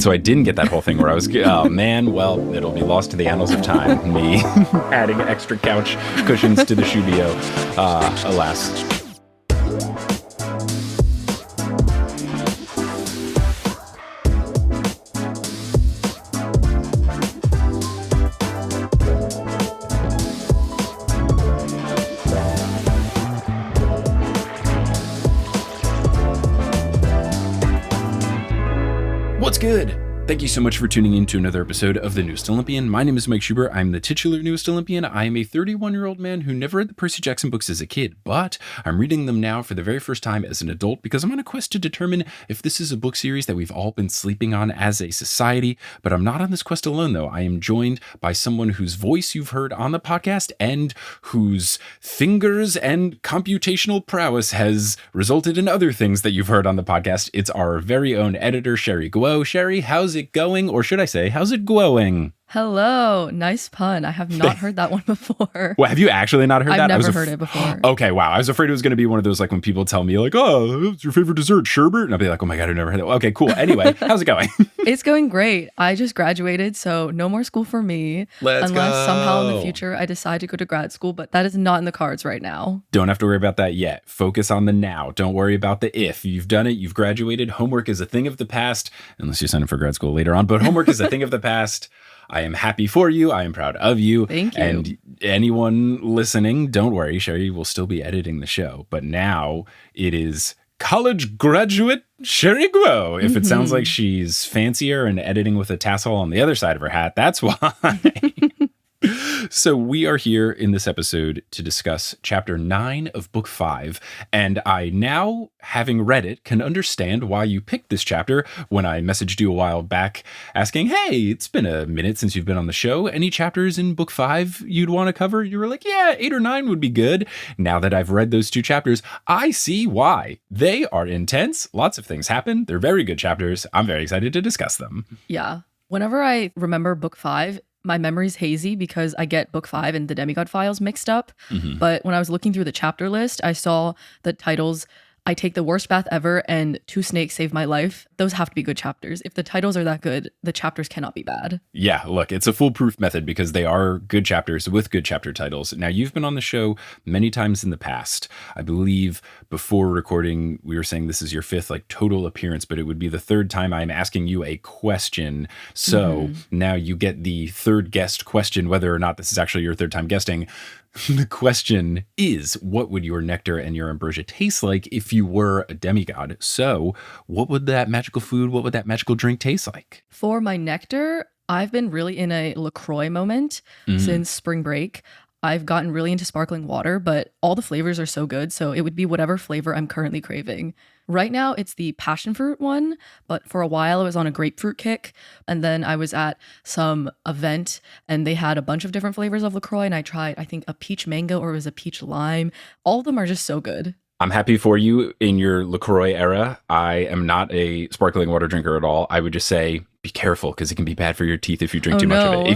So I didn't get that whole thing where I was, oh man, well, it'll be lost to the annals of time. Me adding extra couch cushions to the Shubio. Alas. What's good? Thank you so much for tuning in to another episode of The Newest Olympian. My name is Mike Schubert. I'm the titular Newest Olympian. I am a 31-year-old man who never read the Percy Jackson books as a kid, but I'm reading them now for the very first time as an adult because I'm on a quest to determine if this is a book series that we've all been sleeping on as a society. But I'm not on this quest alone, though. I am joined by someone whose voice you've heard on the podcast and whose fingers and computational prowess has resulted in other things that you've heard on the podcast. It's our very own editor, Sherry Guo. Sherry, how's it going? Or should I say, how's it going? Hello. Nice pun. I have not heard that one before. Well, have you actually not heard that? I've never heard it before. Okay, wow. I was afraid it was going to be one of those, like, when people tell me, like, oh, what's your favorite dessert, sherbet? And I'll be like, oh my God, I've never heard that. Okay, cool. Anyway, how's it going? It's going great. I just graduated, so no more school for me. Let's unless go. somehow in the future I decide to go to grad school, but that is not in the cards right now. Don't have to worry about that yet. Focus on the now. Don't worry about the if. You've done it. You've graduated. Homework is a thing of the past, unless you sign up for grad school later on. But homework is a thing of the past. I am happy for you. I am proud of you. Thank you. And anyone listening, don't worry. Sherry will still be editing the show. But now it is college graduate Sherry Guo. If it sounds like she's fancier and editing with a tassel on the other side of her hat, that's why. So we are here in this episode to discuss chapter 9 of book 5. And I now, having read it, can understand why you picked this chapter when I messaged you a while back asking, hey, it's been a minute since you've been on the show. Any chapters in book 5 you'd want to cover? You were like, yeah, 8 or 9 would be good. Now that I've read those two chapters, I see why. They are intense. Lots of things happen. They're very good chapters. I'm very excited to discuss them. Yeah. Whenever I remember book 5, my memory's hazy because I get book 5 and the Demigod Files mixed up. But when I was looking through the chapter list, I saw the titles, I Take the Worst Bath Ever and Two Snakes Save My Life. Those have to be good chapters. If the titles are that good, the chapters cannot be bad. Yeah, look, it's a foolproof method because they are good chapters with good chapter titles. Now, you've been on the show many times in the past. I believe before recording, we were saying this is your 5th total appearance, but it would be the 3rd time I'm asking you a question. So now you get the 3rd guest question, whether or not this is actually your 3rd time guesting. The question is, what would your nectar and your ambrosia taste like if you were a demigod? So what would that magical food, what would that magical drink taste like? For my nectar, I've been really in a LaCroix moment since spring break. I've gotten really into sparkling water, but all the flavors are so good. So it would be whatever flavor I'm currently craving. Right now, it's the passion fruit one, but for a while I was on a grapefruit kick. And then I was at some event and they had a bunch of different flavors of LaCroix. And I tried, I think, a peach mango or it was a peach lime. All of them are just so good. I'm happy for you in your LaCroix era. I am not a sparkling water drinker at all. I would just say, be careful because it can be bad for your teeth if you drink too much of it.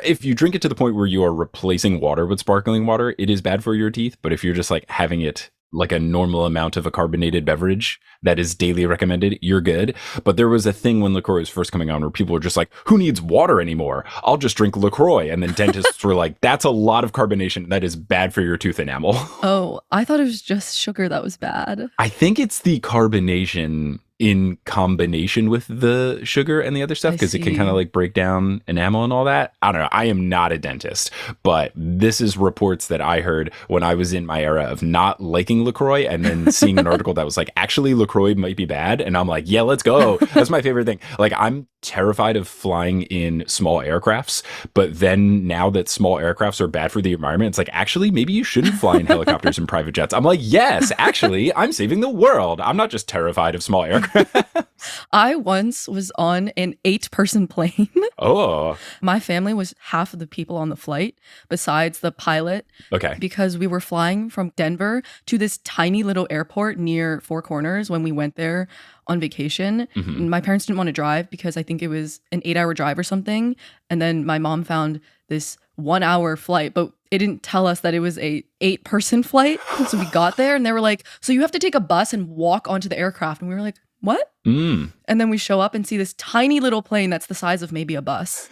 If you drink it to the point where you are replacing water with sparkling water, it is bad for your teeth. But if you're just having it like a normal amount of a carbonated beverage that is daily recommended, you're good. But there was a thing when LaCroix was first coming on where people were just like, who needs water anymore? I'll just drink LaCroix. And then dentists were like, that's a lot of carbonation. That is bad for your tooth enamel. Oh, I thought it was just sugar that was bad. I think it's the carbonation in combination with the sugar and the other stuff because it can kind of break down enamel and all that. I don't know. I am not a dentist, but this is reports that I heard when I was in my era of not liking LaCroix and then seeing an article that was like, actually LaCroix might be bad. And I'm like, yeah, let's go. That's my favorite thing. I'm terrified of flying in small aircrafts, but then now that small aircrafts are bad for the environment, it's like, actually, maybe you shouldn't fly in helicopters and private jets. I'm like, yes, actually, I'm saving the world. I'm not just terrified of small aircraft. I once was on an 8-person plane. Oh. My family was half of the people on the flight besides the pilot. Okay. Because we were flying from Denver to this tiny little airport near Four Corners when we went there on vacation. My parents didn't want to drive because I think it was an 8-hour drive or something. And then my mom found this 1-hour flight, but it didn't tell us that it was a 8-person flight. So we got there and they were like, so you have to take a bus and walk onto the aircraft. And we were like, what? Mm. And then we show up and see this tiny little plane that's the size of maybe a bus.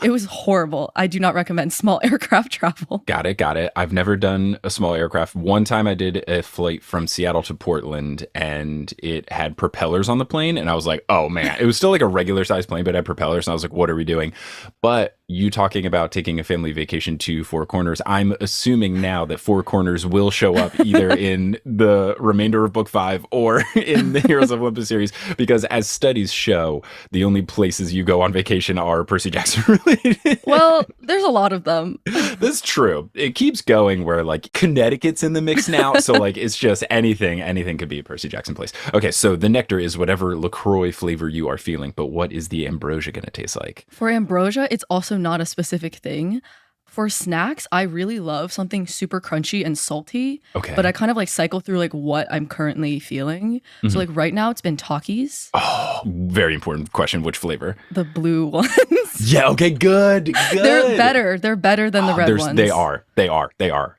It was horrible. I do not recommend small aircraft travel. Got it. I've never done a small aircraft. One time I did a flight from Seattle to Portland, and it had propellers on the plane. And I was like, oh man, it was still like a regular sized plane, but it had propellers. And I was like, what are we doing? But you talking about taking a family vacation to Four Corners, I'm assuming now that Four Corners will show up either in the remainder of book 5 or in the Heroes of Olympus series, because as studies show, the only places you go on vacation are Percy Jackson related. Well, there's a lot of them. That's true. It keeps going where like Connecticut's in the mix now. So like it's just anything could be a Percy Jackson place. Okay, so the nectar is whatever LaCroix flavor you are feeling, but what is the ambrosia going to taste like? For ambrosia, it's also not a specific thing. For snacks, I really love something super crunchy and salty. Okay. But I kind of like cycle through like what I'm currently feeling. So like right now it's been Takis. Oh, very important question. Which flavor? The blue ones. Yeah, okay, good. They're better. They're better than the red ones. They are.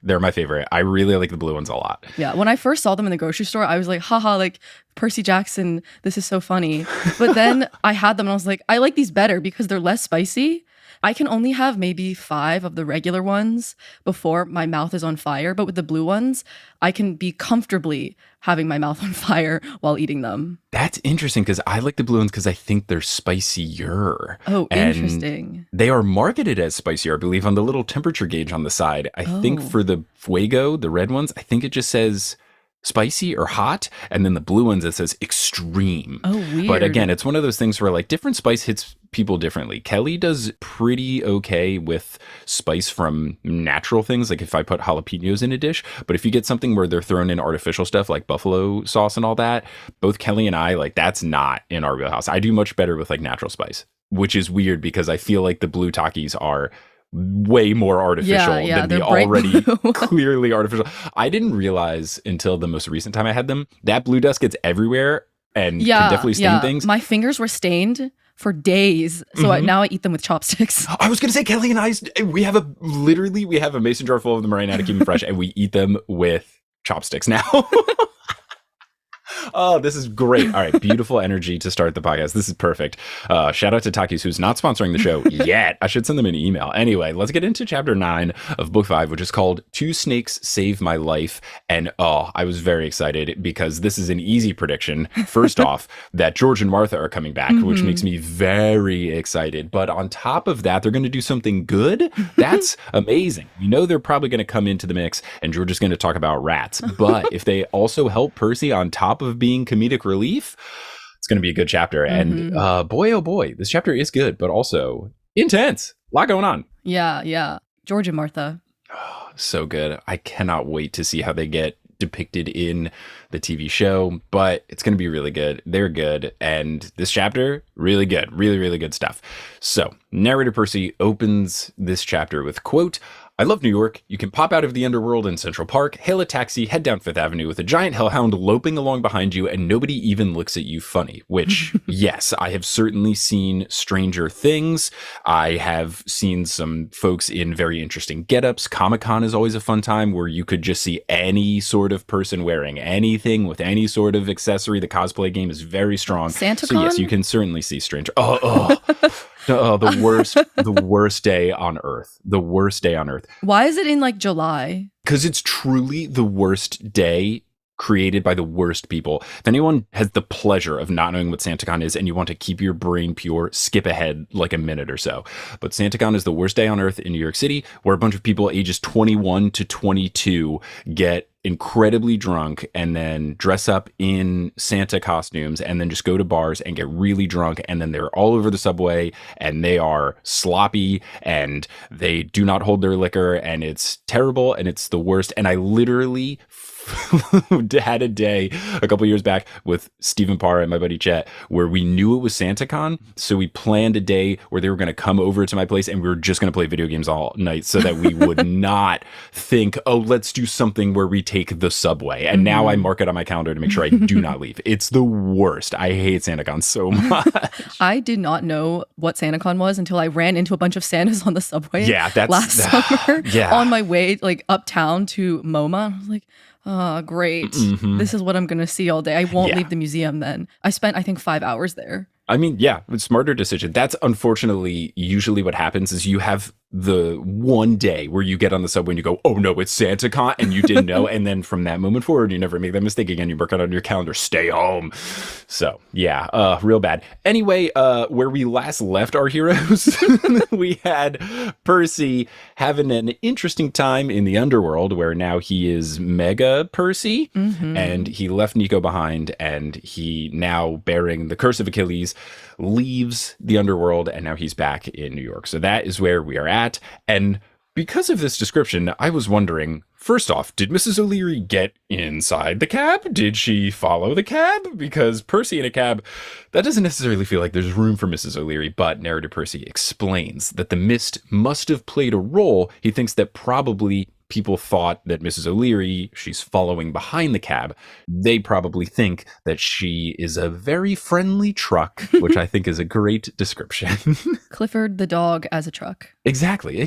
They're my favorite. I really like the blue ones a lot. Yeah, when I first saw them in the grocery store, I was like, haha, like Percy Jackson, this is so funny. But then I had them and I was like, I like these better because they're less spicy. I can only have maybe 5 of the regular ones before my mouth is on fire. But with the blue ones, I can be comfortably having my mouth on fire while eating them. That's interesting because I like the blue ones because I think they're spicier. Oh, And interesting. they are marketed as spicier, I believe, on the little temperature gauge on the side. I think for the Fuego, the red ones, I think it just says spicy or hot, and then the blue ones it says extreme. Oh, weird. But again, it's one of those things where like different spice hits people differently. Kelly does pretty okay with spice from natural things, like if I put jalapenos in a dish. But if you get something where they're throwing in artificial stuff like buffalo sauce and all that, both Kelly and I, like that's not in our wheelhouse. I do much better with like natural spice, which is weird because I feel like the blue Takis are way more artificial than the already clearly artificial. I didn't realize until the most recent time I had them that blue dust gets everywhere and can definitely stain things. My fingers were stained for days, so now I eat them with chopsticks. I was gonna say, Kelly and I, we have a mason jar full of them right now to keep them fresh, and we eat them with chopsticks now. Oh, this is great. All right. Beautiful energy to start the podcast. This is perfect. Shout out to Takis, who's not sponsoring the show yet. I should send them an email. Anyway, let's get into chapter 9 of book 5, which is called Two Snakes Save My Life. And I was very excited because this is an easy prediction. First off, that George and Martha are coming back, which makes me very excited. But on top of that, they're going to do something good. That's amazing. You know, they're probably going to come into the mix and George is going to talk about rats. But if they also help Percy on top of being comedic relief, it's going to be a good chapter. And boy, oh boy, this chapter is good, but also intense. A lot going on. Yeah. George and Martha. Oh, so good. I cannot wait to see how they get depicted in the TV show, but it's going to be really good. They're good. And this chapter, really good. Really, really good stuff. So narrator Percy opens this chapter with, quote, I love New York. You can pop out of the underworld in Central Park, hail a taxi, head down Fifth Avenue with a giant hellhound loping along behind you, and nobody even looks at you funny. Which, yes, I have certainly seen Stranger Things. I have seen some folks in very interesting getups. Comic-Con is always a fun time where you could just see any sort of person wearing anything with any sort of accessory. The cosplay game is very strong. SantaCon? So yes, you can certainly see Stranger. The worst day on earth. The worst day on earth. Why is it in like July? Because it's truly the worst day created by the worst people. If anyone has the pleasure of not knowing what SantaCon is and you want to keep your brain pure, skip ahead like a minute or so. But SantaCon is the worst day on earth in New York City, where a bunch of people ages 21 to 22 get incredibly drunk and then dress up in Santa costumes and then just go to bars and get really drunk, and then they're all over the subway and they are sloppy and they do not hold their liquor and it's terrible and it's the worst. And I literally had a day a couple years back with Stephen Parr and my buddy Chet where we knew it was SantaCon, so we planned a day where they were going to come over to my place and we were just going to play video games all night so that we would not think, oh, let's do something where we take the subway. And now I mark it on my calendar to make sure I do not leave. It's the worst. I hate SantaCon so much. I did not know what SantaCon was until I ran into a bunch of Santas on the subway last summer on my way like uptown to MoMA. I was like, oh, great. This is what I'm going to see all day. I won't leave the museum then. I spent, I think, 5 hours there. I mean, yeah, smarter decision. That's unfortunately usually what happens is you have the one day where you get on the subway and you go, oh no, it's SantaCon, and you didn't know. And then from that moment forward, you never make that mistake again. You mark it on your calendar, stay home. So yeah, real bad. Anyway, where we last left our heroes, we had Percy having an interesting time in the underworld where now he is Mega Percy and he left Nico behind, and he now bearing the curse of Achilles leaves the underworld, and now he's back in New York. So that is where we are at. And because of this description, I was wondering, first off, did Mrs. O'Leary get inside the cab? Did she follow the cab? Because Percy in a cab, that doesn't necessarily feel like there's room for Mrs. O'Leary, but narrator Percy explains that the mist must have played a role. He thinks that probably people thought that Mrs. O'Leary, she's following behind the cab. They probably think that she is a very friendly truck, which I think is a great description. Clifford the dog as a truck. Exactly.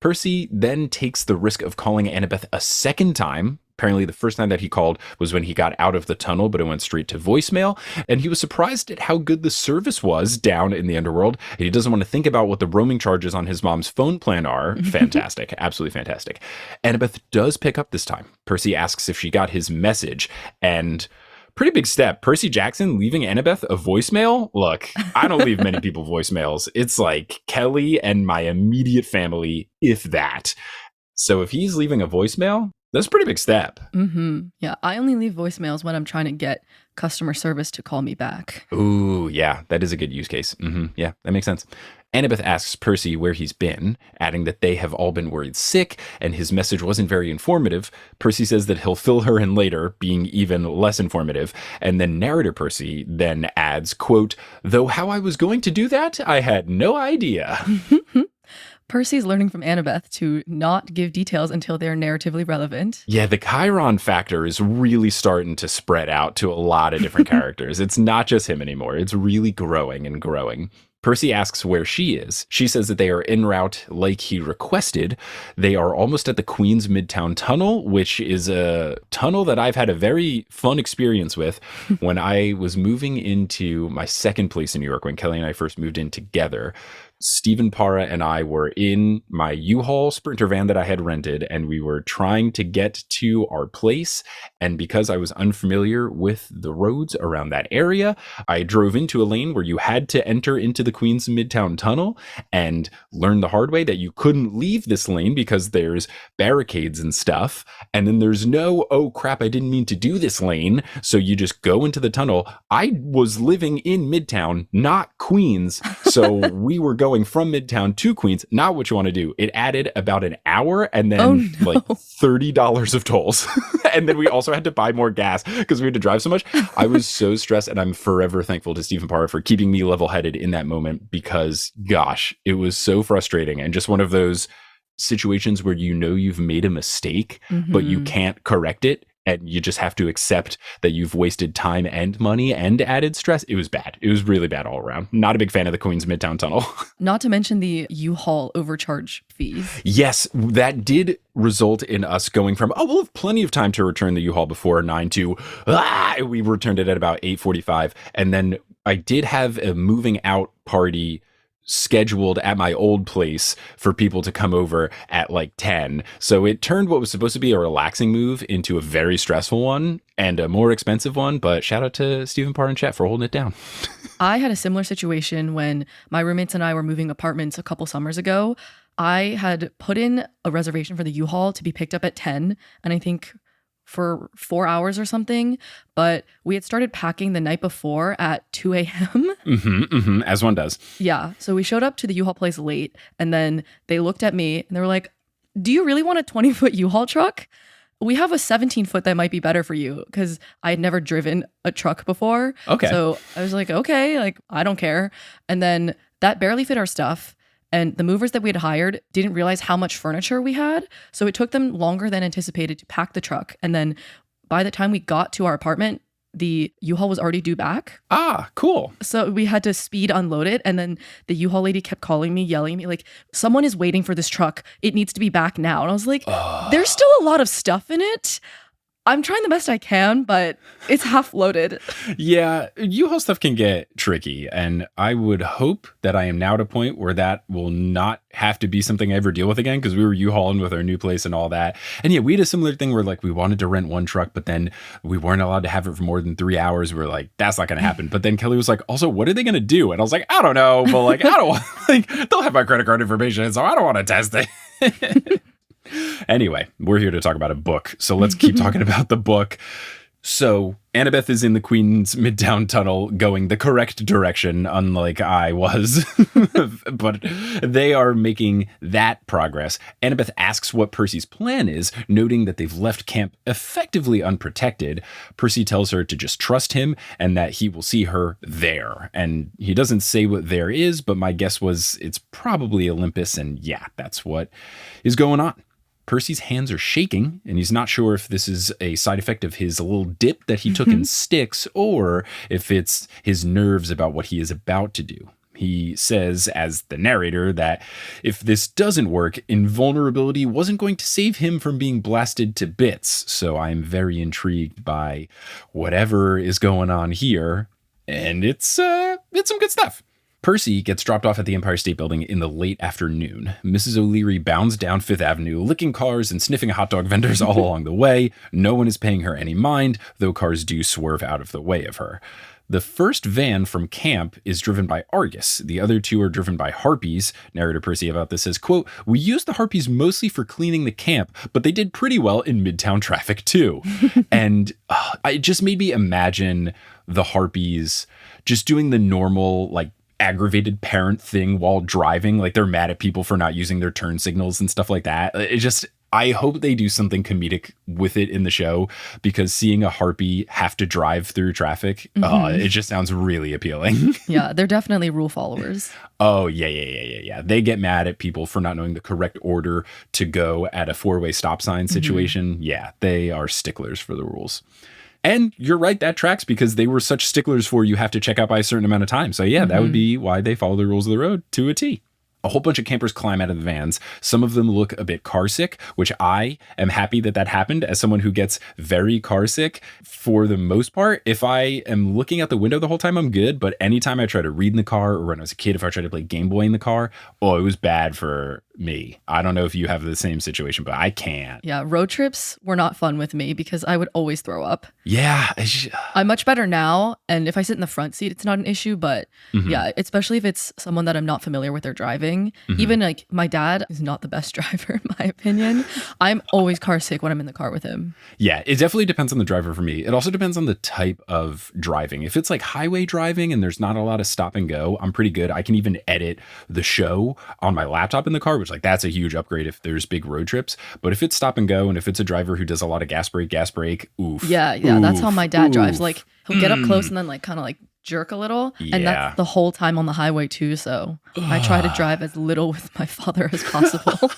Percy then takes the risk of calling Annabeth a second time. Apparently the first time that he called was when he got out of the tunnel, but it went straight to voicemail. And he was surprised at how good the service was down in the underworld. And he doesn't want to think about what the roaming charges on his mom's phone plan are. Fantastic. Absolutely fantastic. Annabeth does pick up this time. Percy asks if she got his message, and pretty big step. Percy Jackson leaving Annabeth a voicemail? Look, I don't leave many people voicemails. It's like Kelly and my immediate family, if that. So if he's leaving a voicemail, that's a pretty big step. Yeah, I only leave voicemails when I'm trying to get customer service to call me back. Ooh, yeah, that is a good use case. Yeah, that makes sense. Annabeth asks Percy where he's been, adding that they have all been worried sick, and his message wasn't very informative. Percy says that he'll fill her in later, being even less informative. And then narrator Percy then adds, quote, though how I was going to do that, I had no idea. Percy's learning from Annabeth to not give details until they're narratively relevant. Yeah, the Chiron factor is really starting to spread out to a lot of different characters. It's not just him anymore. It's really growing and growing. Percy asks where she is. She says that they are en route like he requested. They are almost at the Queens Midtown Tunnel, which is a tunnel that I've had a very fun experience with when I was moving into my second place in New York, when Kelly and I first moved in together. Stephen Parra and I were in my U-Haul Sprinter van that I had rented, and we were trying to get to our place. And because I was unfamiliar with the roads around that area, I drove into a lane where you had to enter into the Queens Midtown Tunnel, and learned the hard way that you couldn't leave this lane because there's barricades and stuff. And then there's no, oh crap, I didn't mean to do this lane. So you just go into the tunnel. I was living in Midtown, not Queens. So we were going from Midtown to Queens, not what you want to do. It added about an hour and then like $30 of tolls. And then we also had to buy more gas because we had to drive so much. I was so stressed, and I'm forever thankful to Stephen Parra for keeping me level-headed in that moment, because gosh, it was so frustrating, and just one of those situations where you know you've made a mistake, but you can't correct it. And you just have to accept that you've wasted time and money and added stress. It was bad. It was really bad all around. Not a big fan of the Queens Midtown Tunnel. Not to mention the U-Haul overcharge fees. Yes, that did result in us going from, we'll have plenty of time to return the U-Haul before 9 to, we returned it at about 8:45. And then I did have a moving out party scheduled at my old place for people to come over at like 10. So it turned what was supposed to be a relaxing move into a very stressful one and a more expensive one. But shout out to Stephen Parr and chat for holding it down. I had a similar situation when my roommates and I were moving apartments a couple summers ago. I had put in a reservation for the U-Haul to be picked up at 10. And I think for 4 hours or something, but we had started packing the night before at 2 a.m. As one does. Yeah. So we showed up to the U-Haul place late, and then they looked at me and they were like, do you really want a 20-foot U-Haul truck? We have a 17-foot that might be better for you, because I had never driven a truck before. Okay. So I was like, okay, like, I don't care. And then that barely fit our stuff. And the movers that we had hired didn't realize how much furniture we had. So it took them longer than anticipated to pack the truck. And then by the time we got to our apartment, the U-Haul was already due back. Ah, cool. So we had to speed unload it. And then the U-Haul lady kept calling me, yelling at me, like, someone is waiting for this truck. It needs to be back now. And I was like, there's still a lot of stuff in it. I'm trying the best I can, but it's half loaded. Yeah, U-Haul stuff can get tricky. And I would hope that I am now at a point where that will not have to be something I ever deal with again, because we were U-Hauling with our new place and all that. And yeah, we had a similar thing where like we wanted to rent one truck, but then we weren't allowed to have it for more than 3 hours. We were like, that's not going to happen. But then Kelly was like, also, what are they going to do? And I was like, I don't know. But like, I don't want, like, they'll have my credit card information, so I don't want to test it. Anyway, we're here to talk about a book, so let's keep talking about the book. So Annabeth is in the Queen's Midtown Tunnel going the correct direction, unlike I was. But they are making that progress. Annabeth asks what Percy's plan is, noting that they've left camp effectively unprotected. Percy tells her to just trust him and that he will see her there. And he doesn't say what there is, but my guess was it's probably Olympus, and yeah, that's what is going on. Percy's hands are shaking, and he's not sure if this is a side effect of his little dip that he took in Styx, or if it's his nerves about what he is about to do. He says, as the narrator, that if this doesn't work, invulnerability wasn't going to save him from being blasted to bits. So I'm very intrigued by whatever is going on here, and it's some good stuff. Percy gets dropped off at the Empire State Building in the late afternoon. Mrs. O'Leary bounds down Fifth Avenue, licking cars and sniffing hot dog vendors all along the way. No one is paying her any mind, though cars do swerve out of the way of her. The first van from camp is driven by Argus. The other two are driven by Harpies. Narrator Percy about this says, quote, "We used the Harpies mostly for cleaning the camp, but they did pretty well in Midtown traffic too." And it just made me imagine the Harpies just doing the normal, like, aggravated parent thing while driving. Like, they're mad at people for not using their turn signals and stuff like that. I hope they do something comedic with it in the show, because seeing a Harpy have to drive through traffic, it just sounds really appealing. Yeah, they're definitely rule followers. Oh, yeah. They get mad at people for not knowing the correct order to go at a four-way stop sign situation. Yeah, they are sticklers for the rules. And you're right, that tracks, because they were such sticklers for you have to check out by a certain amount of time. So yeah, that would be why they follow the rules of the road to a T. A whole bunch of campers climb out of the vans. Some of them look a bit car sick, which I am happy that happened as someone who gets very car sick for the most part. If I am looking out the window the whole time, I'm good. But anytime I try to read in the car, or when I was a kid, if I tried to play Game Boy in the car, it was bad for me. I don't know if you have the same situation, but I can't. Yeah, road trips were not fun with me because I would always throw up. Yeah. I'm much better now. And if I sit in the front seat, it's not an issue. But yeah, especially if it's someone that I'm not familiar with their driving. Even like my dad is not the best driver, in my opinion. I'm always car sick when I'm in the car with him. Yeah, it definitely depends on the driver for me. It also depends on the type of driving. If it's like highway driving and there's not a lot of stop and go, I'm pretty good. I can even edit the show on my laptop in the car, which like that's a huge upgrade if there's big road trips. But if it's stop and go, and if it's a driver who does a lot of gas brake, oof. Yeah, that's how my dad drives. Like he'll get up close and then like kind of like jerk a little, and that's the whole time on the highway too. So I try to drive as little with my father as possible.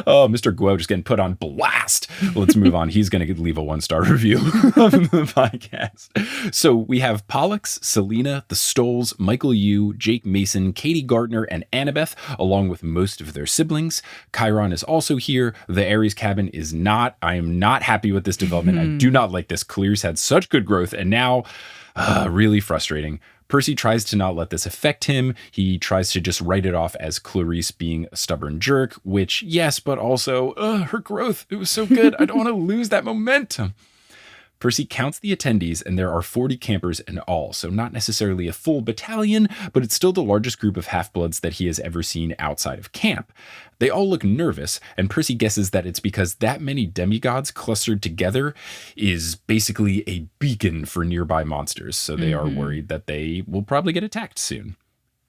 Oh, Mr. Guo just getting put on blast. Let's move on. He's going to leave a 1-star review of the podcast. So we have Pollux, Selena, the Stolls, Michael Yu, Jake Mason, Katie Gardner, and Annabeth, along with most of their siblings. Chiron is also here. The Ares cabin is not. I am not happy with this development. I do not like this. Clear's had such good growth, and now really frustrating. Percy tries to not let this affect him. He tries to just write it off as Clarice being a stubborn jerk, which, yes, but also her growth. It was so good. I don't want to lose that momentum. Percy counts the attendees, and there are 40 campers in all, so not necessarily a full battalion, but it's still the largest group of half-bloods that he has ever seen outside of camp. They all look nervous, and Percy guesses that it's because that many demigods clustered together is basically a beacon for nearby monsters, so they are worried that they will probably get attacked soon.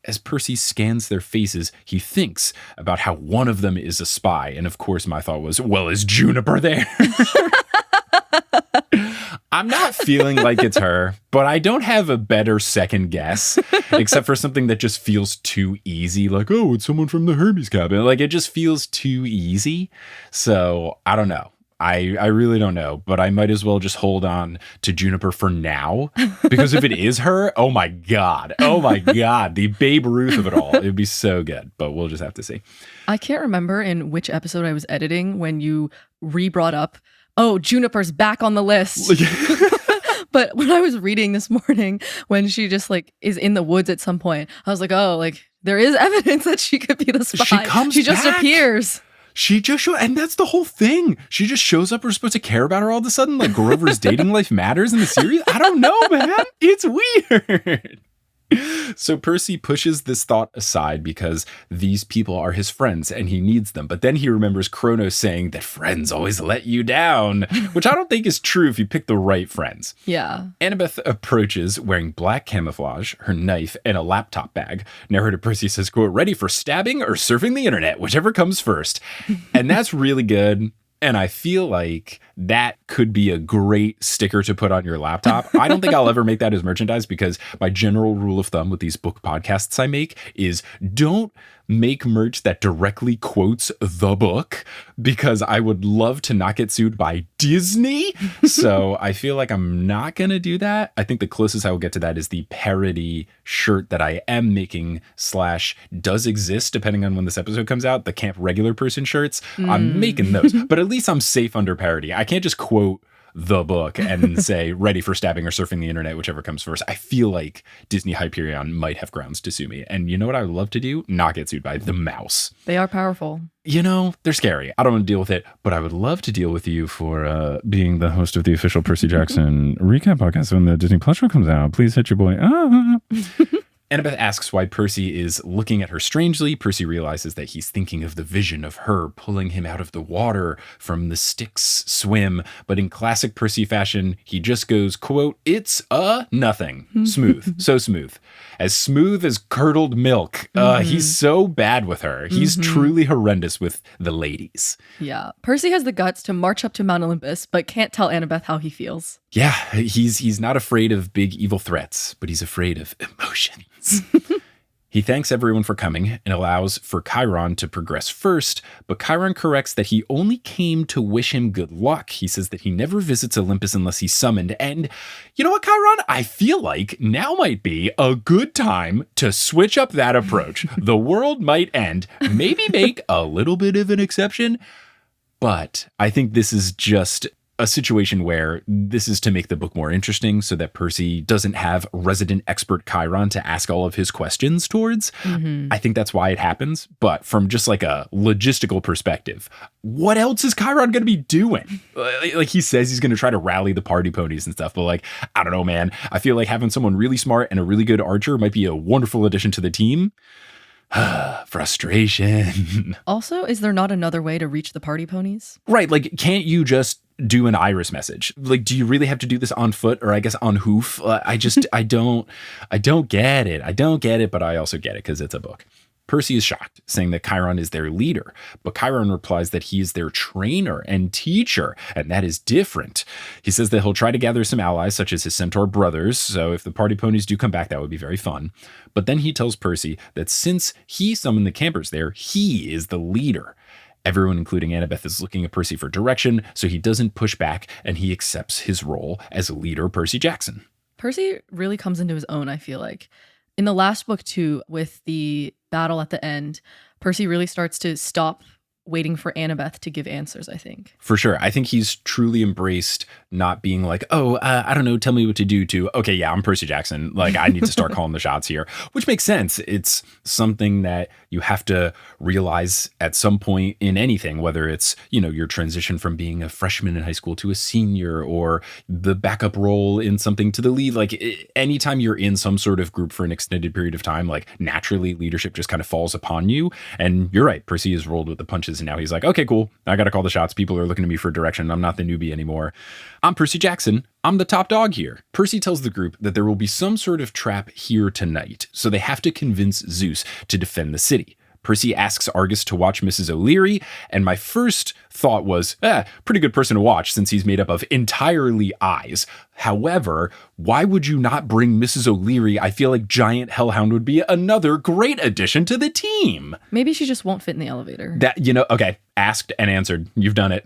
As Percy scans their faces, he thinks about how one of them is a spy, and of course my thought was, well, is Juniper there? I'm not feeling like it's her, but I don't have a better second guess, except for something that just feels too easy. Like, oh, it's someone from the Hermes cabin. Like, it just feels too easy. So I don't know. I really don't know, but I might as well just hold on to Juniper for now, because if it is her, oh my God, the Babe Ruth of it all. It'd be so good, but we'll just have to see. I can't remember in which episode I was editing when you re-brought up, oh, Juniper's back on the list. But when I was reading this morning, when she just like is in the woods at some point, I was like, oh, like there is evidence that she could be the spy. She just appears. She just shows, and that's the whole thing. She just shows up. We're supposed to care about her all of a sudden. Like Grover's dating life matters in the series. I don't know, man. It's weird. So Percy pushes this thought aside because these people are his friends and he needs them. But then he remembers Kronos saying that friends always let you down, which I don't think is true if you pick the right friends. Yeah. Annabeth approaches wearing black camouflage, her knife, and a laptop bag. Narrator Percy says, quote, ready for stabbing or surfing the internet, whichever comes first. And that's really good. And I feel like that could be a great sticker to put on your laptop. I don't think I'll ever make that as merchandise because my general rule of thumb with these book podcasts I make is don't make merch that directly quotes the book, because I would love to not get sued by Disney. So I feel like I'm not going to do that. I think the closest I will get to that is the parody shirt that I am making / does exist depending on when this episode comes out. The Camp Regular Person shirts. I'm making those, but at least I'm safe under parody. I can't just quote the book and say ready for stabbing or surfing the internet, whichever comes first. I feel like Disney Hyperion might have grounds to sue me. And you know what I would love to do? Not get sued by the mouse. They are powerful. You know, they're scary. I don't want to deal with it, but I would love to deal with you for being the host of the official Percy Jackson recap podcast when the Disney Plus show comes out. Please hit your boy. Annabeth asks why Percy is looking at her strangely. Percy realizes that he's thinking of the vision of her pulling him out of the water from the Styx swim. But in classic Percy fashion, he just goes, quote, it's a nothing. Smooth. So smooth. As smooth as curdled milk. He's so bad with her. He's truly horrendous with the ladies. Yeah. Percy has the guts to march up to Mount Olympus, but can't tell Annabeth how he feels. Yeah, he's not afraid of big evil threats, but he's afraid of emotions. He thanks everyone for coming and allows for Chiron to progress first, but Chiron corrects that he only came to wish him good luck. He says that he never visits Olympus unless he's summoned. And you know what, Chiron? I feel like now might be a good time to switch up that approach. The world might end, maybe make a little bit of an exception, but I think this is just a situation where this is to make the book more interesting so that Percy doesn't have resident expert Chiron to ask all of his questions towards. I think that's why it happens. But from just like a logistical perspective, what else is Chiron going to be doing? Like he says he's going to try to rally the party ponies and stuff. But like, I don't know, man. I feel like having someone really smart and a really good archer might be a wonderful addition to the team. Frustration. Also, is there not another way to reach the party ponies? Right. Like, can't you just do an iris message? Like, do you really have to do this on foot or I guess on hoof? I don't get it. I don't get it, but I also get it because it's a book. Percy is shocked, saying that Chiron is their leader, but Chiron replies that he is their trainer and teacher, and that is different. He says that he'll try to gather some allies, such as his centaur brothers, so if the party ponies do come back, that would be very fun. But then he tells Percy that since he summoned the campers there, he is the leader. Everyone, including Annabeth, is looking at Percy for direction, so he doesn't push back, and he accepts his role as leader Percy Jackson. Percy really comes into his own, I feel like. In the last book, too, with the battle at the end, Percy really starts to stop waiting for Annabeth to give answers, I think. For sure. I think he's truly embraced not being like, I don't know, tell me what to do to, okay, yeah, I'm Percy Jackson. Like, I need to start calling the shots here, which makes sense. It's something that you have to realize at some point in anything, whether it's, your transition from being a freshman in high school to a senior or the backup role in something to the lead. Like, anytime you're in some sort of group for an extended period of time, like, naturally leadership just kind of falls upon you. And you're right, Percy is rolled with the punches. And now he's like, okay, cool. I got to call the shots. People are looking to me for direction. I'm not the newbie anymore. I'm Percy Jackson. I'm the top dog here. Percy tells the group that there will be some sort of trap here tonight. So they have to convince Zeus to defend the city. Percy asks Argus to watch Mrs. O'Leary, and my first thought was, pretty good person to watch since he's made up of entirely eyes. However, why would you not bring Mrs. O'Leary? I feel like Giant Hellhound would be another great addition to the team. Maybe she just won't fit in the elevator. Okay, asked and answered. You've done it.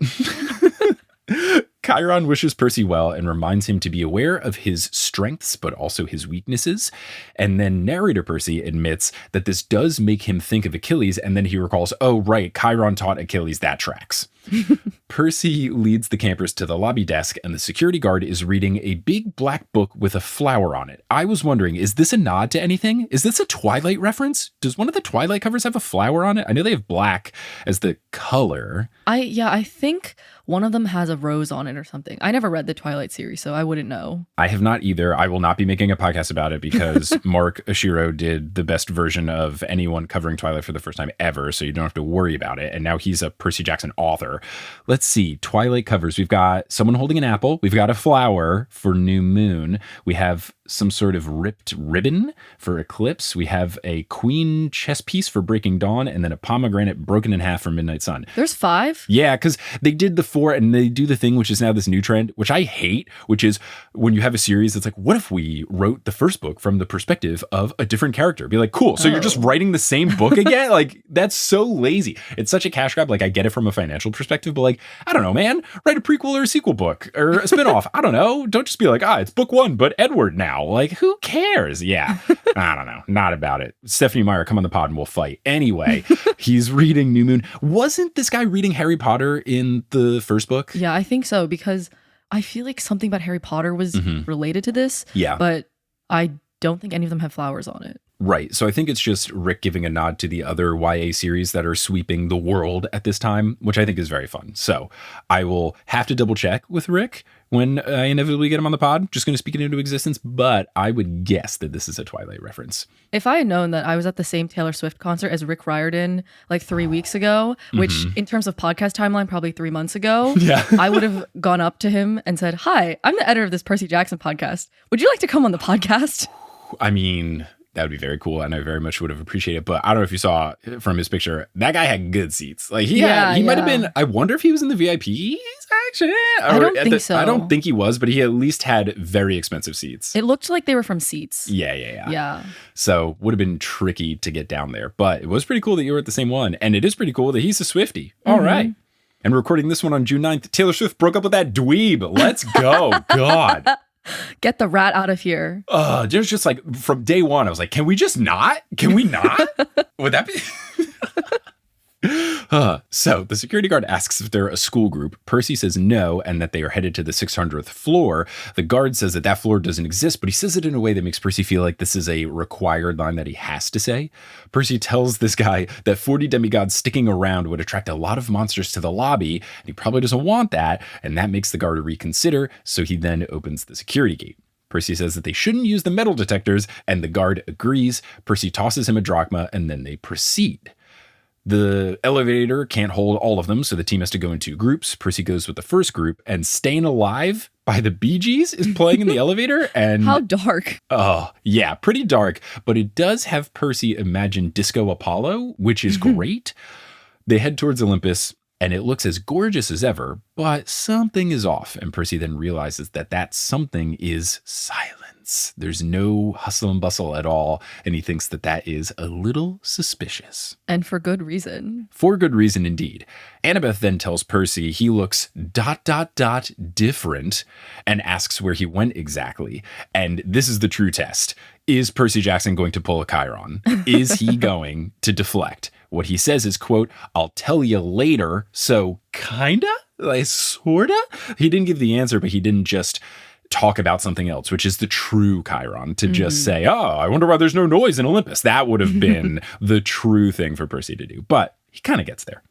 Chiron wishes Percy well and reminds him to be aware of his strengths, but also his weaknesses. And then narrator Percy admits that this does make him think of Achilles. And then he recalls, oh, right, Chiron taught Achilles. That tracks. Percy leads the campers to the lobby desk, and the security guard is reading a big black book with a flower on it. I was wondering, is this a nod to anything? Is this a Twilight reference? Does one of the Twilight covers have a flower on it? I know they have black as the color. I think one of them has a rose on it or something. I never read the Twilight series, so I wouldn't know. I have not either. I will not be making a podcast about it because Mark Oshiro did the best version of anyone covering Twilight for the first time ever, so you don't have to worry about it. And now he's a Percy Jackson author. Let's see. Twilight covers. We've got someone holding an apple. We've got a flower for New Moon. We have some sort of ripped ribbon for Eclipse. We have a queen chess piece for Breaking Dawn, and then a pomegranate broken in half for Midnight Sun. There's 5? Yeah, because they did the 4 and they do the thing, which is now this new trend, which I hate, which is when you have a series, it's like, what if we wrote the first book from the perspective of a different character? Be like, cool. So you're just writing the same book again? Like, that's so lazy. It's such a cash grab. Like, I get it from a financial perspective, but like, I don't know, man, write a prequel or a sequel book or a spinoff. I don't know. Don't just be like, it's book 1, but Edward now. Like, who cares? Yeah. I don't know. Not about it. Stephanie Meyer, come on the pod and we'll fight. Anyway, he's reading New Moon. Wasn't this guy reading Harry Potter in the first book? Yeah, I think so, because I feel like something about Harry Potter was related to this. Yeah. But I don't think any of them have flowers on it. Right. So I think it's just Rick giving a nod to the other YA series that are sweeping the world at this time, which I think is very fun. So I will have to double check with Rick when I inevitably get him on the pod. Just going to speak it into existence, but I would guess that this is a Twilight reference. If I had known that I was at the same Taylor Swift concert as Rick Riordan like 3 weeks ago, which in terms of podcast timeline, probably 3 months ago, I would have gone up to him and said, "Hi, I'm the editor of this Percy Jackson podcast. Would you like to come on the podcast?" I mean, that would be very cool, and I very much would have appreciated it. But I don't know if you saw from his picture, that guy had good seats. Like he might have been. I wonder if he was in the VIPs actually. I don't think so. I don't think he was, but he at least had very expensive seats. It looked like they were from Seats. Yeah. So would have been tricky to get down there, but it was pretty cool that you were at the same one, and it is pretty cool that he's a Swiftie. All right. And we're recording this one on June 9th. Taylor Swift broke up with that dweeb. Let's go. God. Get the rat out of here. There's just like from day one, I was like, can we just not? Can we not? Would that be? So the security guard asks if they're a school group. Percy says no, and that they are headed to the 600th floor. The guard says that floor doesn't exist, but he says it in a way that makes Percy feel like this is a required line that he has to say. Percy tells this guy that 40 demigods sticking around would attract a lot of monsters to the lobby, and he probably doesn't want that, and that makes the guard reconsider, so he then opens the security gate. Percy says that they shouldn't use the metal detectors, and the guard agrees. Percy tosses him a drachma, and then they proceed. The elevator can't hold all of them, so the team has to go in 2 groups. Percy goes with the first group, and Stayin' Alive by the Bee Gees is playing in the elevator. And how dark. Oh, yeah, pretty dark. But it does have Percy imagine Disco Apollo, which is great. They head towards Olympus, and it looks as gorgeous as ever, but something is off. And Percy then realizes that something is silence. There's no hustle and bustle at all, and he thinks that is a little suspicious. And for good reason. For good reason, indeed. Annabeth then tells Percy he looks ... different and asks where he went exactly. And this is the true test. Is Percy Jackson going to pull a Chiron? Is he going to deflect? What he says is, quote, "I'll tell you later, so kinda? Like, sorta?" He didn't give the answer, but he didn't just talk about something else, which is the true Chiron, to just say, I wonder why there's no noise in Olympus. That would have been the true thing for Percy to do, but he kind of gets there.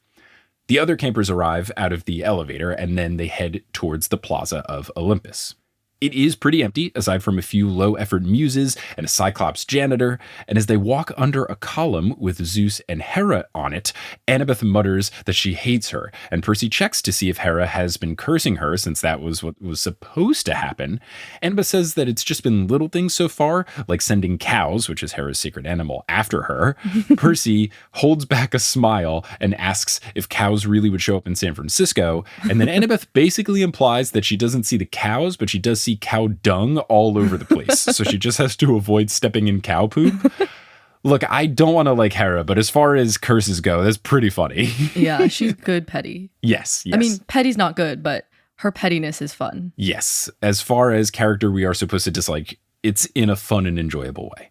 The other campers arrive out of the elevator, and then they head towards the plaza of Olympus. It is pretty empty, aside from a few low-effort muses and a Cyclops janitor, and as they walk under a column with Zeus and Hera on it, Annabeth mutters that she hates her, and Percy checks to see if Hera has been cursing her, since that was what was supposed to happen. Annabeth says that it's just been little things so far, like sending cows, which is Hera's sacred animal, after her. Percy holds back a smile and asks if cows really would show up in San Francisco, and then Annabeth basically implies that she doesn't see the cows, but she does see cow dung all over the place. So she just has to avoid stepping in cow poop. Look, I don't want to like Hera, but as far as curses go, that's pretty funny. Yeah, she's good petty. Yes. I mean, petty's not good, but her pettiness is fun. Yes. As far as character we are supposed to dislike, it's in a fun and enjoyable way.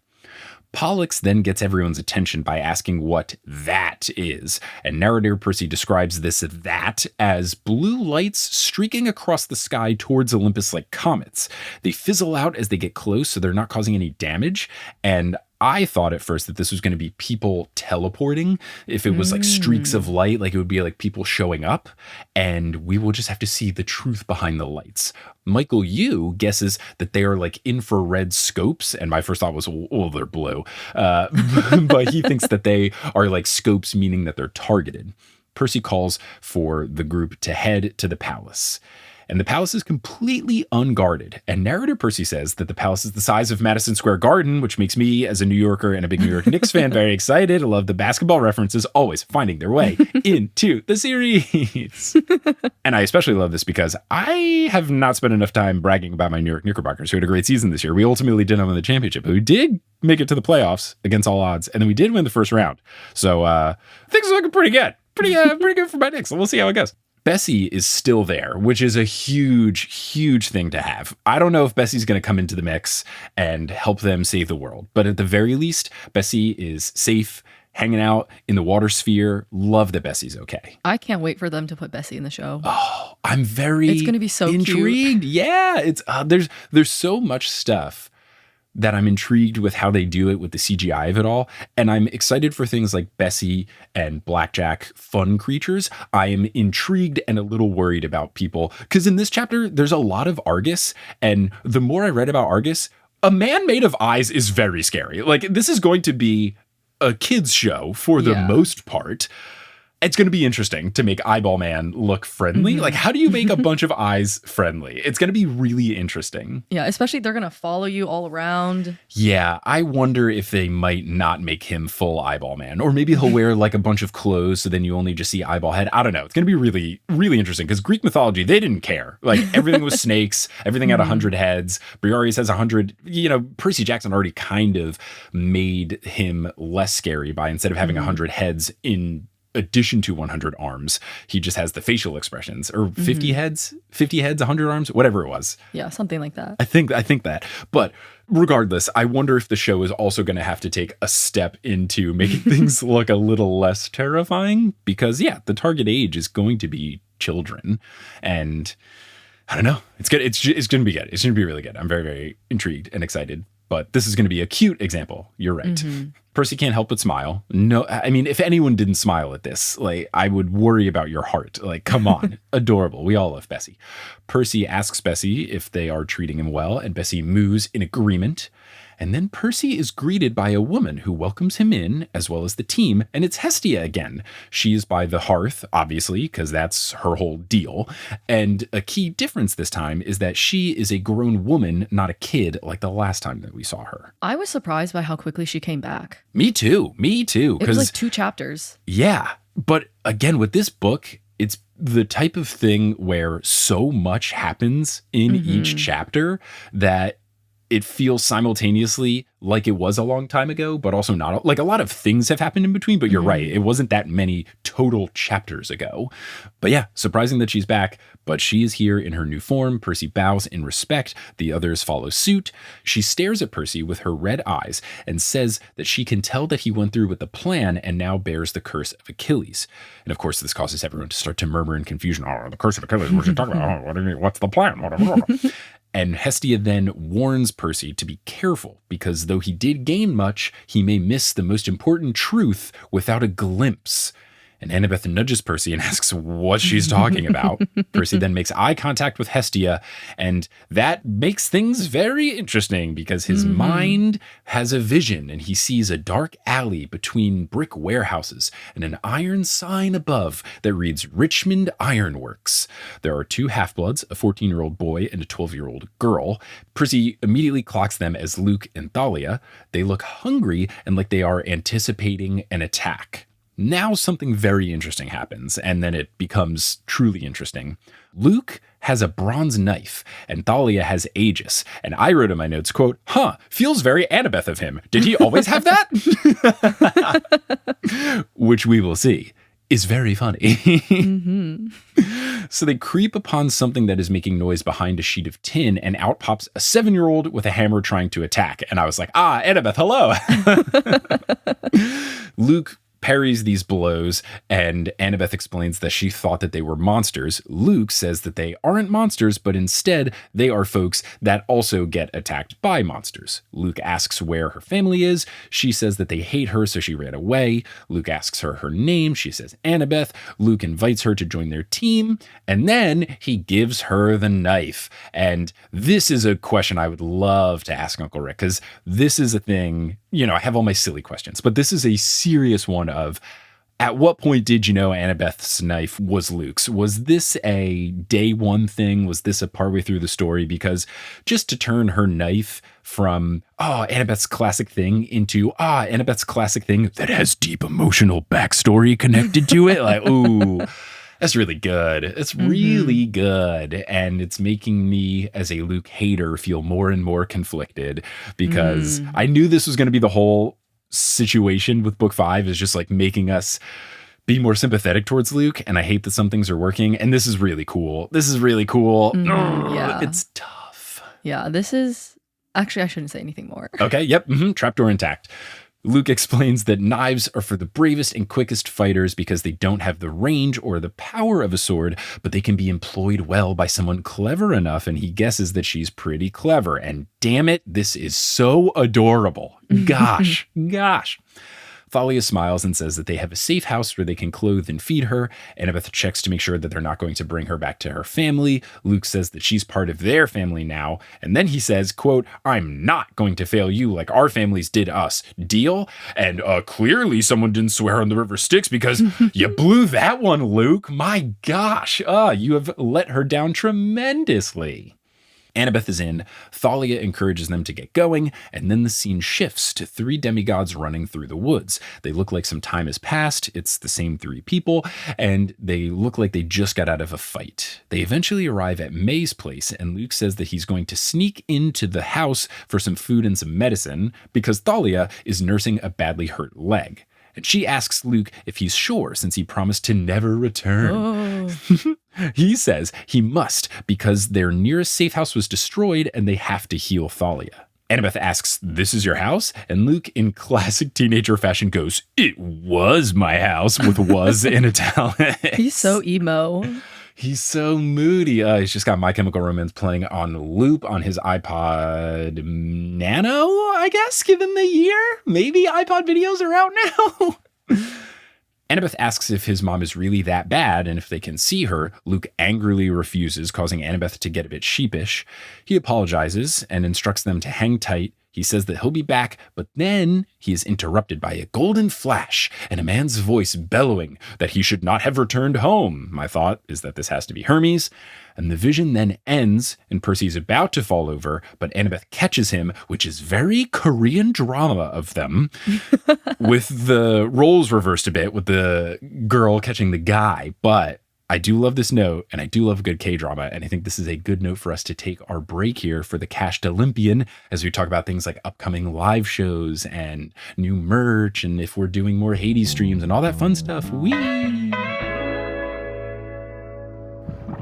Pollux then gets everyone's attention by asking what that is, and narrator Percy describes this that as blue lights streaking across the sky towards Olympus like comets. They fizzle out as they get close, so they're not causing any damage, and I thought at first that this was going to be people teleporting. If it was like streaks of light, like it would be like people showing up, and we will just have to see the truth behind the lights. Michael Yu guesses that they are like infrared scopes, and my first thought was, oh, they're blue. But he thinks that they are like scopes, meaning that they're targeted. Percy calls for the group to head to the palace. And the palace is completely unguarded. And narrator Percy says that the palace is the size of Madison Square Garden, which makes me, as a New Yorker and a big New York Knicks fan, very excited. I love the basketball references always finding their way into the series. And I especially love this because I have not spent enough time bragging about my New York Knickerbockers, who had a great season this year. We ultimately didn't win the championship, but we did make it to the playoffs against all odds. And then we did win the first round. So things are looking pretty good. Pretty good for my Knicks. So we'll see how it goes. Bessie is still there, which is a huge, huge thing to have. I don't know if Bessie's going to come into the mix and help them save the world, but at the very least, Bessie is safe, hanging out in the water sphere. Love that Bessie's okay. I can't wait for them to put Bessie in the show. Oh, I'm very It's going to be so intrigued. cute. Yeah, it's there's so much stuff that I'm intrigued with how they do it with the CGI of it all. And I'm excited for things like Bessie and Blackjack, fun creatures. I am intrigued and a little worried about people. Because in this chapter, there's a lot of Argus. And the more I read about Argus, a man made of eyes is very scary. Like, this is going to be a kid's show for the most part. It's going to be interesting to make Eyeball Man look friendly. Like, how do you make a bunch of eyes friendly? It's going to be really interesting. Yeah, especially they're going to follow you all around. Yeah, I wonder if they might not make him full Eyeball Man. Or maybe he'll wear like a bunch of clothes so then you only just see eyeball head. I don't know. It's going to be really, really interesting because Greek mythology, they didn't care. Like, everything was snakes. Everything had 100 heads. Briareus has 100. You know, Percy Jackson already kind of made him less scary by instead of having 100 heads in addition to 100 arms, he just has the facial expressions, or 50 heads, 100 arms, whatever it was. Yeah, something like that. I think that. But regardless, I wonder if the show is also going to have to take a step into making things look a little less terrifying because, yeah, the target age is going to be children. And I don't know. It's good. It's going to be good. It's going to be really good. I'm very, very intrigued and excited. But this is going to be a cute example. You're right. Percy can't help but smile. No, I mean, if anyone didn't smile at this, like, I would worry about your heart. Like, come on. Adorable. We all love Bessie. Percy asks Bessie if they are treating him well, and Bessie moos in agreement. And then Percy is greeted by a woman who welcomes him in, as well as the team, and it's Hestia again. She is by the hearth, obviously, because that's her whole deal. And a key difference this time is that she is a grown woman, not a kid, like the last time that we saw her. I was surprised by how quickly she came back. Me too. It was like 2 chapters. Yeah. But again, with this book, it's the type of thing where so much happens in each chapter that it feels simultaneously like it was a long time ago, but also not. Like, a lot of things have happened in between, but you're right. It wasn't that many total chapters ago. But yeah, surprising that she's back, but she is here in her new form. Percy bows in respect. The others follow suit. She stares at Percy with her red eyes and says that she can tell that he went through with the plan and now bears the curse of Achilles. And of course, this causes everyone to start to murmur in confusion. Oh, the curse of Achilles, what are you talking about? Oh, what's the plan? And Hestia then warns Percy to be careful because though he did gain much, he may miss the most important truth without a glimpse. And Annabeth nudges Percy and asks what she's talking about. Percy then makes eye contact with Hestia, and that makes things very interesting because his mind has a vision, and he sees a dark alley between brick warehouses and an iron sign above that reads Richmond Ironworks. There are 2 half-bloods, a 14-year-old boy and a 12-year-old girl. Percy immediately clocks them as Luke and Thalia. They look hungry and like they are anticipating an attack. Now something very interesting happens, and then it becomes truly interesting. Luke has a bronze knife, and Thalia has Aegis. And I wrote in my notes, quote, feels very Annabeth of him. Did he always have that? Which we will see is very funny. So they creep upon something that is making noise behind a sheet of tin, and out pops a 7-year-old with a hammer trying to attack. And I was like, Annabeth, hello. Luke parries these blows, and Annabeth explains that she thought that they were monsters. Luke says that they aren't monsters, but instead they are folks that also get attacked by monsters. Luke asks where her family is. She says that they hate her, so she ran away. Luke asks her her name. She says Annabeth. Luke invites her to join their team, and then he gives her the knife. And this is a question I would love to ask Uncle Rick, because this is a thing, I have all my silly questions, but this is a serious one of, at what point did you know Annabeth's knife was Luke's? Was this a day one thing? Was this a partway through the story? Because just to turn her knife from, Annabeth's classic thing into, Annabeth's classic thing that has deep emotional backstory connected to it. Like, ooh, that's really good. It's really good. And it's making me, as a Luke hater, feel more and more conflicted, because I knew this was going to be the whole situation with book 5, is just like making us be more sympathetic towards Luke. And I hate that some things are working. And this is really cool. Yeah. It's tough. Yeah, this is... Actually, I shouldn't say anything more. Okay, yep. Trapdoor intact. Luke explains that knives are for the bravest and quickest fighters because they don't have the range or the power of a sword, but they can be employed well by someone clever enough, and he guesses that she's pretty clever. And damn it, this is so adorable. Gosh. Thalia smiles and says that they have a safe house where they can clothe and feed her. Annabeth checks to make sure that they're not going to bring her back to her family. Luke says that she's part of their family now. And then he says, quote, I'm not going to fail you like our families did us. Deal? And clearly someone didn't swear on the river Styx, because you blew that one, Luke. My gosh. You have let her down tremendously. Annabeth is in. Thalia encourages them to get going, and then the scene shifts to 3 demigods running through the woods. They look like some time has passed. It's the same 3 people, and they look like they just got out of a fight. They eventually arrive at May's place, and Luke says that he's going to sneak into the house for some food and some medicine because Thalia is nursing a badly hurt leg. And she asks Luke if he's sure, since he promised to never return. He says he must because their nearest safe house was destroyed and they have to heal Thalia. Annabeth asks, this is your house? And Luke, in classic teenager fashion, goes, it was my house, with was in italics. He's so emo. He's so moody. He's just got My Chemical Romance playing on loop on his iPod Nano, I guess, given the year. Maybe iPod videos are out now. Annabeth asks if his mom is really that bad and if they can see her. Luke angrily refuses, causing Annabeth to get a bit sheepish. He apologizes and instructs them to hang tight. He says that he'll be back, but then he is interrupted by a golden flash and a man's voice bellowing that he should not have returned home. My thought is that this has to be Hermes. And the vision then ends, and Percy's about to fall over, but Annabeth catches him, which is very Korean drama of them, with the roles reversed a bit, with the girl catching the guy. But I do love this note, and I do love a good K-drama, and I think this is a good note for us to take our break here for the Cashed Olympian as we talk about things like upcoming live shows and new merch, and if we're doing more Hades streams and all that fun stuff. Whee!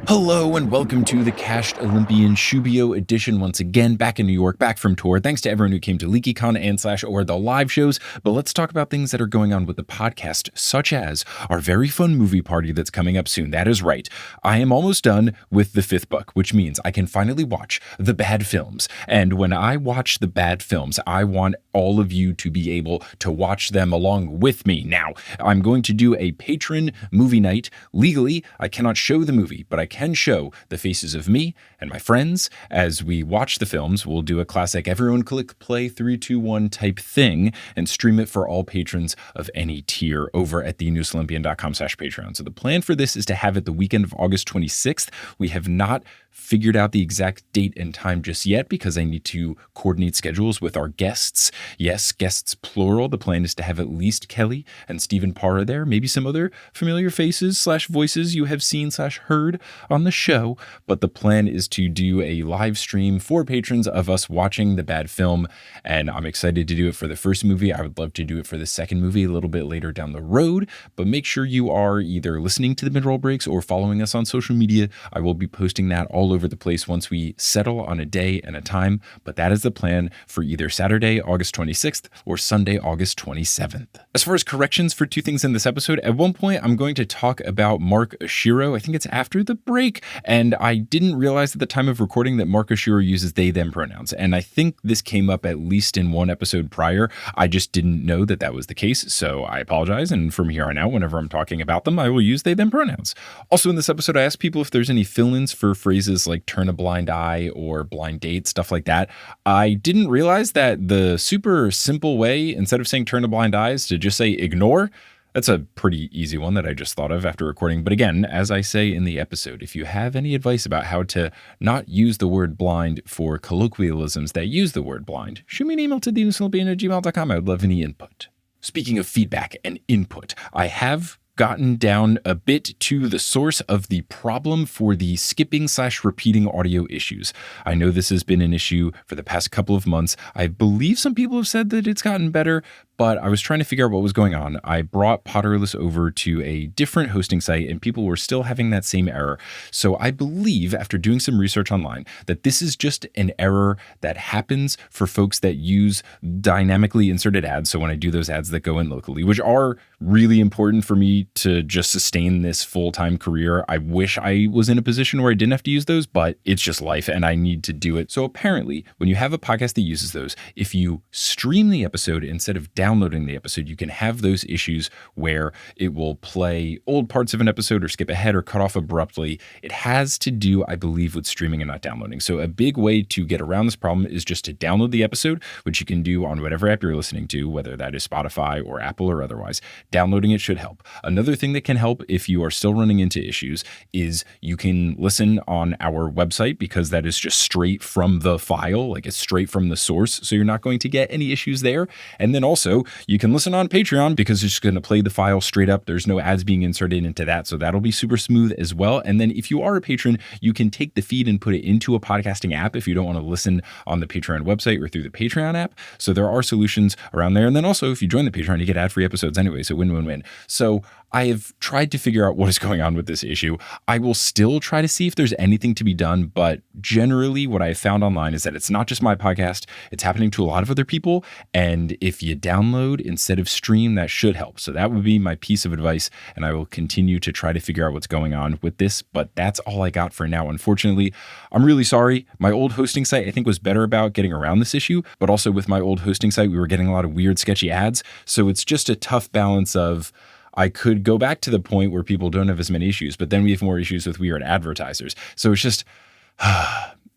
Hello and welcome to the Cached Olympian Shubio edition once again, back in New York, back from tour. Thanks to everyone who came to LeakyCon and / or the live shows. But let's talk about things that are going on with the podcast, such as our very fun movie party that's coming up soon. That is right. I am almost done with the 5th book, which means I can finally watch the bad films. And when I watch the bad films, I want all of you to be able to watch them along with me. Now, I'm going to do a patron movie night. Legally, I cannot show the movie, but I can show the faces of me and my friends as we watch the films. We'll do a classic everyone click play 3, 2, 1 type thing and stream it for all patrons of any tier over at thenewestolympian.com/Patreon. So the plan for this is to have it the weekend of August 26th. We have not figured out the exact date and time just yet because I need to coordinate schedules with our guests. Yes, guests plural. The plan is to have at least Kelly and Stephen Parra there, maybe some other familiar faces / voices you have seen / heard on the show. But the plan is to do a live stream for patrons of us watching the bad film. And I'm excited to do it for the first movie. I would love to do it for the second movie a little bit later down the road. But make sure you are either listening to the mid-roll breaks or following us on social media. I will be posting that all over the place once we settle on a day and a time. But that is the plan for either Saturday, August 26th or Sunday, August 27th. As far as corrections for 2 things in this episode, at one point I'm going to talk about Mark Oshiro. I think it's after the break. And I didn't realize at the time of recording that Mark Oshiro uses they, them pronouns. And I think this came up at least in one episode prior. I just didn't know that that was the case. So I apologize. And from here on out, whenever I'm talking about them, I will use they, them pronouns. Also in this episode, I asked people if there's any fill-ins for phrases like turn a blind eye or blind date, stuff like that. I didn't realize that the super simple way, instead of saying turn a blind eye, is to just say ignore. That's a pretty easy one that I just thought of after recording. But again, as I say in the episode, if you have any advice about how to not use the word blind for colloquialisms that use the word blind, shoot me an email to thenewsolympian@gmail.com. I would love any input. Speaking of feedback and input, I have gotten down a bit to the source of the problem for the skipping / repeating audio issues. I know this has been an issue for the past couple of months. I believe some people have said that it's gotten better, but I was trying to figure out what was going on. I brought Potterless over to a different hosting site and people were still having that same error. So I believe, after doing some research online, that this is just an error that happens for folks that use dynamically inserted ads. So when I do those ads that go in locally, which are really important for me to just sustain this full-time career. I wish I was in a position where I didn't have to use those, but it's just life and I need to do it. So apparently, when you have a podcast that uses those, if you stream the episode instead of downloading the episode, you can have those issues where it will play old parts of an episode or skip ahead or cut off abruptly. It has to do, I believe, with streaming and not downloading. So a big way to get around this problem is just to download the episode, which you can do on whatever app you're listening to, whether that is Spotify or Apple or otherwise. Downloading it should help. Another thing that can help if you are still running into issues is you can listen on our website because that is just straight from the file, like it's straight from the source. So you're not going to get any issues there. And then also you can listen on Patreon because it's just going to play the file straight up. There's no ads being inserted into that. So that'll be super smooth as well. And then if you are a patron, you can take the feed and put it into a podcasting app if you don't want to listen on the Patreon website or through the Patreon app. So there are solutions around there. And then also if you join the Patreon, you get ad-free episodes anyway. So win-win-win. So I have tried to figure out what is going on with this issue. I will still try to see if there's anything to be done, but generally what I have found online is that it's not just my podcast, it's happening to a lot of other people. And if you download instead of stream, that should help. So that would be my piece of advice. And I will continue to try to figure out what's going on with this, but that's all I got for now. Unfortunately, I'm really sorry. My old hosting site, I think, was better about getting around this issue, but also with my old hosting site, we were getting a lot of weird, sketchy ads. So it's just a tough balance of I could go back to the point where people don't have as many issues, but then we have more issues with weird advertisers. So it's just,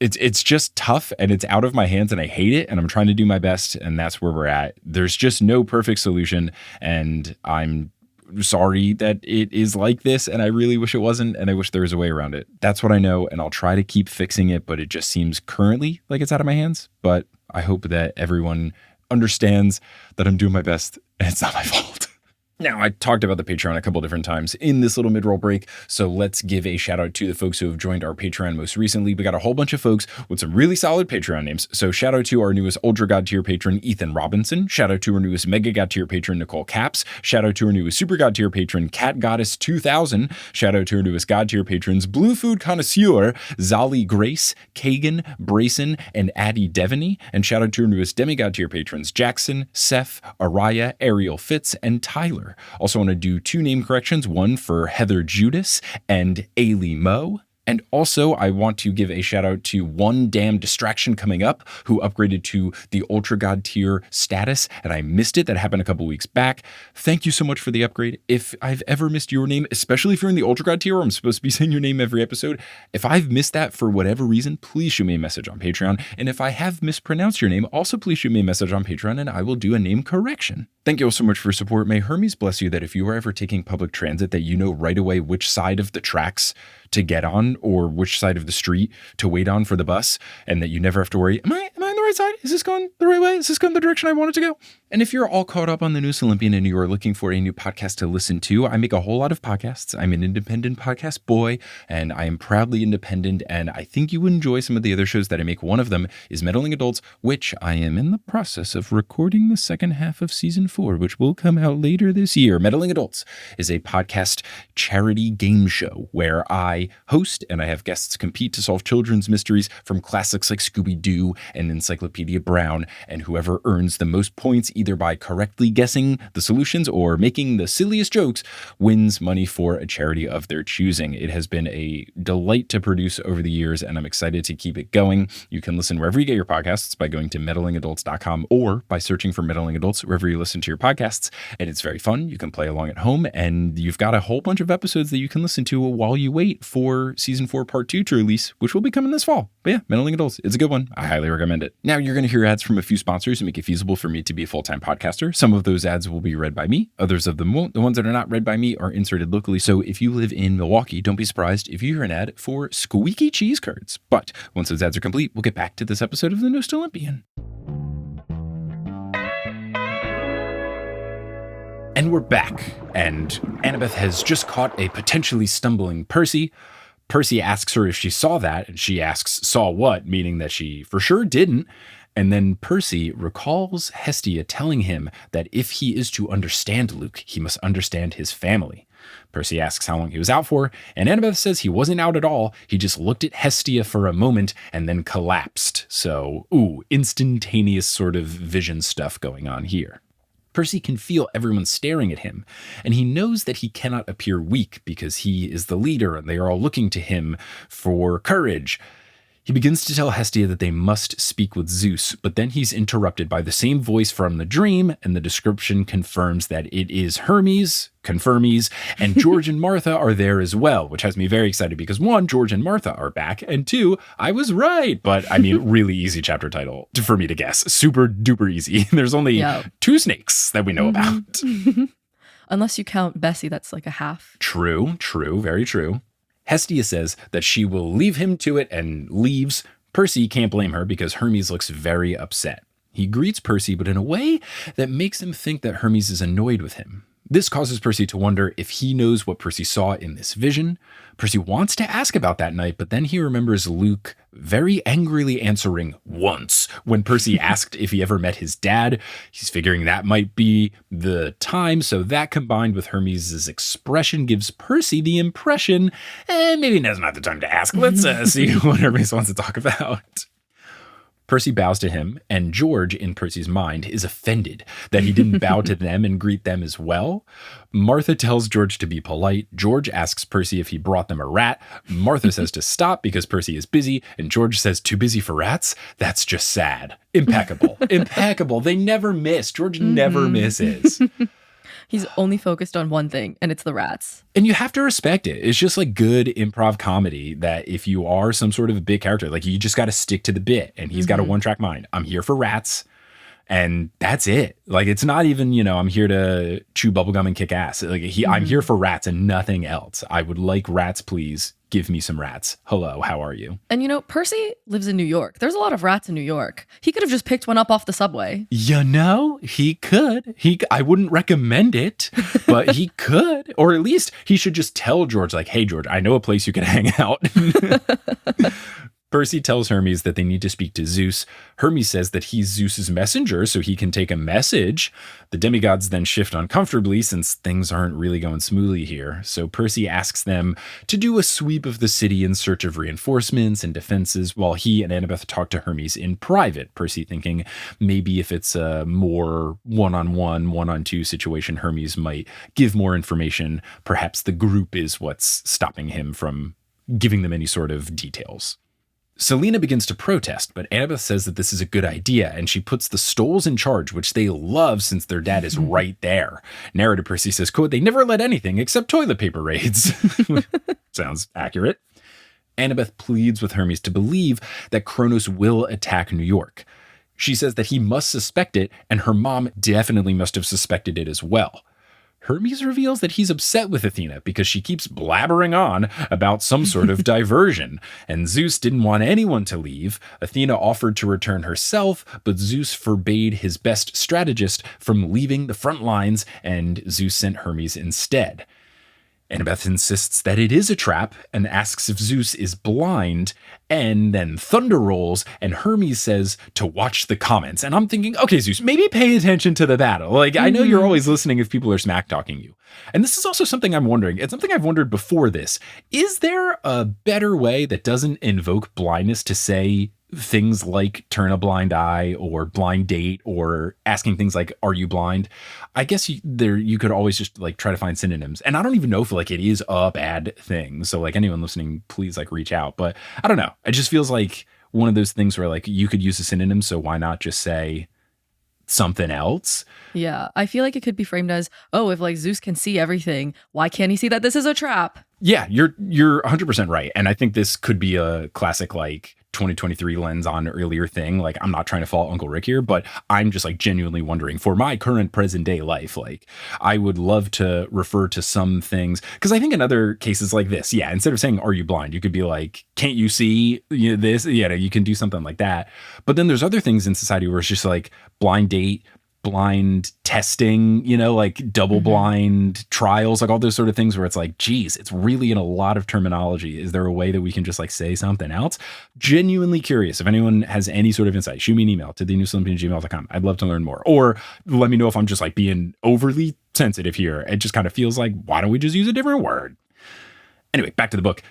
it's just tough and it's out of my hands and I hate it and I'm trying to do my best and that's where we're at. There's just no perfect solution and I'm sorry that it is like this and I really wish it wasn't and I wish there was a way around it. That's what I know and I'll try to keep fixing it, but it just seems currently like it's out of my hands. But I hope that everyone understands that I'm doing my best and it's not my fault. Now, I talked about the Patreon a couple different times in this little mid-roll break, so let's give a shout out to the folks who have joined our Patreon most recently. We got a whole bunch of folks with some really solid Patreon names. So shout out to our newest Ultra God tier patron, Ethan Robinson. Shout out to our newest Mega God tier patron, Nicole Caps. Shout out to our newest Super God tier patron, Cat Goddess 2000. Shout out to our newest God tier patrons, Blue Food Connoisseur, Zali Grace, Kagan, Brayson, and Addie Devaney. And shout out to our newest Demigod tier patrons, Jackson, Seth, Araya, Ariel Fitz, and Tyler. Also want to do 2 name corrections, one for Heather Judas and Ailey Moe. And also, I want to give a shout out to One Damn Distraction Coming Up, who upgraded to the Ultra God tier status, and I missed it. That happened a couple weeks back. Thank you so much for the upgrade. If I've ever missed your name, especially if you're in the Ultra God tier, where I'm supposed to be saying your name every episode, if I've missed that for whatever reason, please shoot me a message on Patreon. And if I have mispronounced your name, also please shoot me a message on Patreon, and I will do a name correction. Thank you all so much for your support. May Hermes bless you that if you are ever taking public transit, that you know right away which side of the tracks to get on or which side of the street to wait on for the bus, and that you never have to worry, am I on the right side? Is this going the right way? Is this going the direction I want it to go? And if you're all caught up on the Newest Olympian and you are looking for a new podcast to listen to, I make a whole lot of podcasts. I'm an independent podcast boy, and I am proudly independent, and I think you would enjoy some of the other shows that I make. One of them is Meddling Adults, which I am in the process of recording the second half of season 4, which will come out later this year. Meddling Adults is a podcast charity game show where I host and I have guests compete to solve children's mysteries from classics like Scooby-Doo and Encyclopedia Brown, and whoever earns the most points either by correctly guessing the solutions or making the silliest jokes wins money for a charity of their choosing. It has been a delight to produce over the years, and I'm excited to keep it going. You can listen wherever you get your podcasts by going to meddlingadults.com or by searching for Meddling Adults wherever you listen to your podcasts, and it's very fun. You can play along at home, and you've got a whole bunch of episodes that you can listen to while you wait for season 4 part 2 to release, which will be coming this fall. But yeah, Meddling Adults, it's a good one. I highly recommend it. Now you're going to hear ads from a few sponsors to make it feasible for me to be a full-time podcaster. Some of those ads will be read by me. Others of them won't. The ones that are not read by me are inserted locally. So if you live in Milwaukee, don't be surprised if you hear an ad for squeaky cheese curds. But once those ads are complete, we'll get back to this episode of The Newest Olympian. And we're back, and Annabeth has just caught a potentially stumbling Percy. Percy asks her if she saw that, and she asks, saw what? Meaning that she for sure didn't. And then Percy recalls Hestia telling him that if he is to understand Luke, he must understand his family. Percy asks how long he was out for, and Annabeth says he wasn't out at all. He just looked at Hestia for a moment and then collapsed. So, instantaneous sort of vision stuff going on here. Percy can feel everyone staring at him, and he knows that he cannot appear weak because he is the leader and they are all looking to him for courage. He begins to tell Hestia that they must speak with Zeus, but then he's interrupted by the same voice from the dream, and the description confirms that it is Hermes, confirmies, and George and Martha are there as well, which has me very excited because 1, George and Martha are back, and 2, I was right. But I mean, really easy chapter title for me to guess. Super duper easy. There's only 2 snakes that we know about. Unless you count Bessie, that's like a half. True, very true. Hestia says that she will leave him to it and leaves. Percy can't blame her because Hermes looks very upset. He greets Percy, but in a way that makes him think that Hermes is annoyed with him. This causes Percy to wonder if he knows what Percy saw in this vision. Percy wants to ask about that night, but then he remembers Luke very angrily answering once when Percy asked if he ever met his dad. He's figuring that might be the time, so that combined with Hermes' expression gives Percy the impression, maybe now's not the time to ask. Let's see what Hermes wants to talk about. Percy bows to him, and George, in Percy's mind, is offended that he didn't bow to them and greet them as well. Martha tells George to be polite. George asks Percy if he brought them a rat. Martha says to stop because Percy is busy, and George says, too busy for rats? That's just sad. Impeccable. Impeccable. They never miss. George never misses. He's only focused on one thing, and it's the rats. And you have to respect it. It's just like good improv comedy that if you are some sort of a big character, like you just got to stick to the bit. And he's got a one-track mind. I'm here for rats. And that's it. Like, it's not even, I'm here to chew bubblegum and kick ass. Like, I'm here for rats and nothing else. I would like rats, please. Give me some rats. Hello, how are you? And Percy lives in New York. There's a lot of rats in New York. He could have just picked one up off the subway. He could. I wouldn't recommend it, but he could. Or at least he should just tell George, like, hey, George, I know a place you can hang out. Percy tells Hermes that they need to speak to Zeus. Hermes says that he's Zeus's messenger, so he can take a message. The demigods then shift uncomfortably since things aren't really going smoothly here. So Percy asks them to do a sweep of the city in search of reinforcements and defenses while he and Annabeth talk to Hermes in private. Percy thinking maybe if it's a more one-on-one, one-on-two situation, Hermes might give more information. Perhaps the group is what's stopping him from giving them any sort of details. Selena begins to protest, but Annabeth says that this is a good idea, and she puts the Stoles in charge, which they love since their dad is right there. Narrator Percy says, quote, they never let anything except toilet paper raids. Sounds accurate. Annabeth pleads with Hermes to believe that Kronos will attack New York. She says that he must suspect it, and her mom definitely must have suspected it as well. Hermes reveals that he's upset with Athena because she keeps blabbering on about some sort of diversion, and Zeus didn't want anyone to leave. Athena offered to return herself, but Zeus forbade his best strategist from leaving the front lines, and Zeus sent Hermes instead. Annabeth insists that it is a trap and asks if Zeus is blind, and then thunder rolls and Hermes says to watch the comments. And I'm thinking, okay, Zeus, maybe pay attention to the battle. Like, I know you're always listening if people are smack talking you. And this is also something I'm wondering. It's something I've wondered before this. Is there a better way that doesn't invoke blindness to say things like turn a blind eye or blind date or asking things like, are you blind? I guess you could always just like try to find synonyms. And I don't even know if like it is a bad thing. So like anyone listening, please like reach out. But I don't know. It just feels like one of those things where like you could use a synonym. So why not just say something else? Yeah. I feel like it could be framed as, oh, if like Zeus can see everything, why can't he see that this is a trap? Yeah, you're 100% right. And I think this could be a classic like 2023 lens on earlier thing. Like, I'm not trying to fault Uncle Rick here, but I'm just like genuinely wondering for my current present day life, like I would love to refer to some things because I think in other cases like this, yeah, instead of saying, are you blind? You could be like, can't you see this? Yeah, you can do something like that. But then there's other things in society where it's just like blind date, blind testing, like double blind trials, like all those sort of things where it's like, geez, it's really in a lot of terminology. Is there a way that we can just like say something else? Genuinely curious. If anyone has any sort of insight, shoot me an email to thenewsolympian@gmail.com. I'd love to learn more. Or let me know if I'm just like being overly sensitive here. It just kind of feels like, why don't we just use a different word? Anyway, back to the book.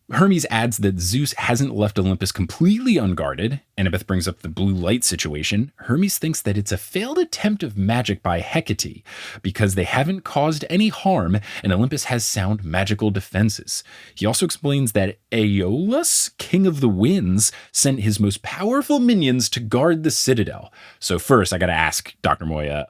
Hermes adds that Zeus hasn't left Olympus completely unguarded. Annabeth brings up the blue light situation. Hermes thinks that it's a failed attempt of magic by Hecate because they haven't caused any harm and Olympus has sound magical defenses. He also explains that Aeolus, king of the winds, sent his most powerful minions to guard the citadel. So first, I got to ask Dr. Moya,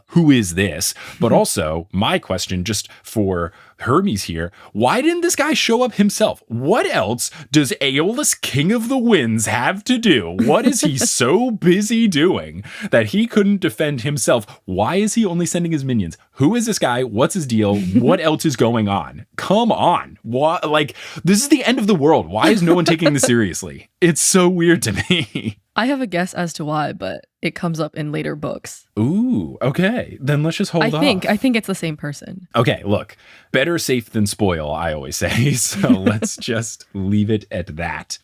who is this? But also, my question just for Hermes here, why didn't this guy show up himself? What else does Aeolus, king of the winds, have to do? What is he so busy doing that he couldn't defend himself? Why is he only sending his minions? Who is this guy? What's his deal? What else is going on? Come on. What? Like, this is the end of the world. Why is no one taking this seriously? It's so weird to me. I have a guess as to why, but it comes up in later books. Ooh, okay. Then let's just hold off. I think it's the same person. Okay, look. Better safe than spoil, I always say. So let's just leave it at that.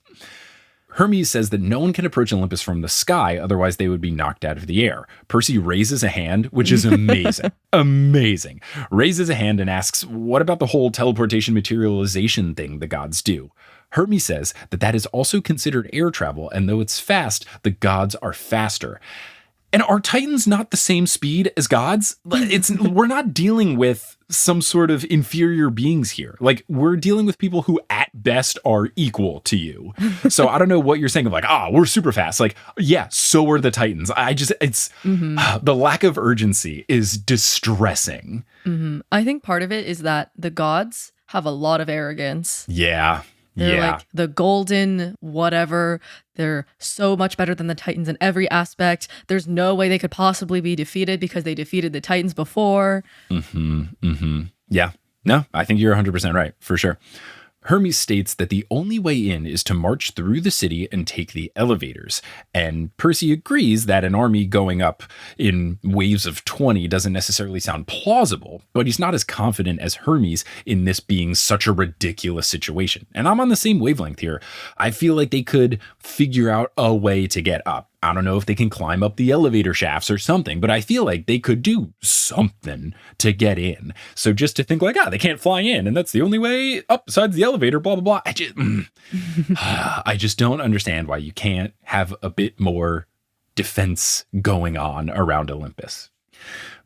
Hermes says that no one can approach Olympus from the sky, otherwise they would be knocked out of the air. Percy raises a hand, which is amazing. Amazing. Raises a hand and asks, what about the whole teleportation materialization thing the gods do? Hermes says that that is also considered air travel, and though it's fast, the gods are faster. And are Titans not the same speed as gods? We're not dealing with some sort of inferior beings here. Like, we're dealing with people who at best are equal to you. So I don't know what you're saying of like, we're super fast. Like, yeah, so are the Titans. The lack of urgency is distressing. I think part of it is that the gods have a lot of arrogance. Yeah. They're Yeah. like the golden whatever. They're so much better than the Titans in every aspect. There's no way they could possibly be defeated because they defeated the Titans before. Yeah. No, I think you're 100% right, for sure. Hermes states that the only way in is to march through the city and take the elevators. And Percy agrees that an army going up in waves of 20 doesn't necessarily sound plausible, but he's not as confident as Hermes in this being such a ridiculous situation. And I'm on the same wavelength here. I feel like they could figure out a way to get up. I don't know if they can climb up the elevator shafts or something, but I feel like they could do something to get in. So just to think like, they can't fly in and that's the only way up besides the elevator, blah, blah, blah. I just don't understand why you can't have a bit more defense going on around Olympus.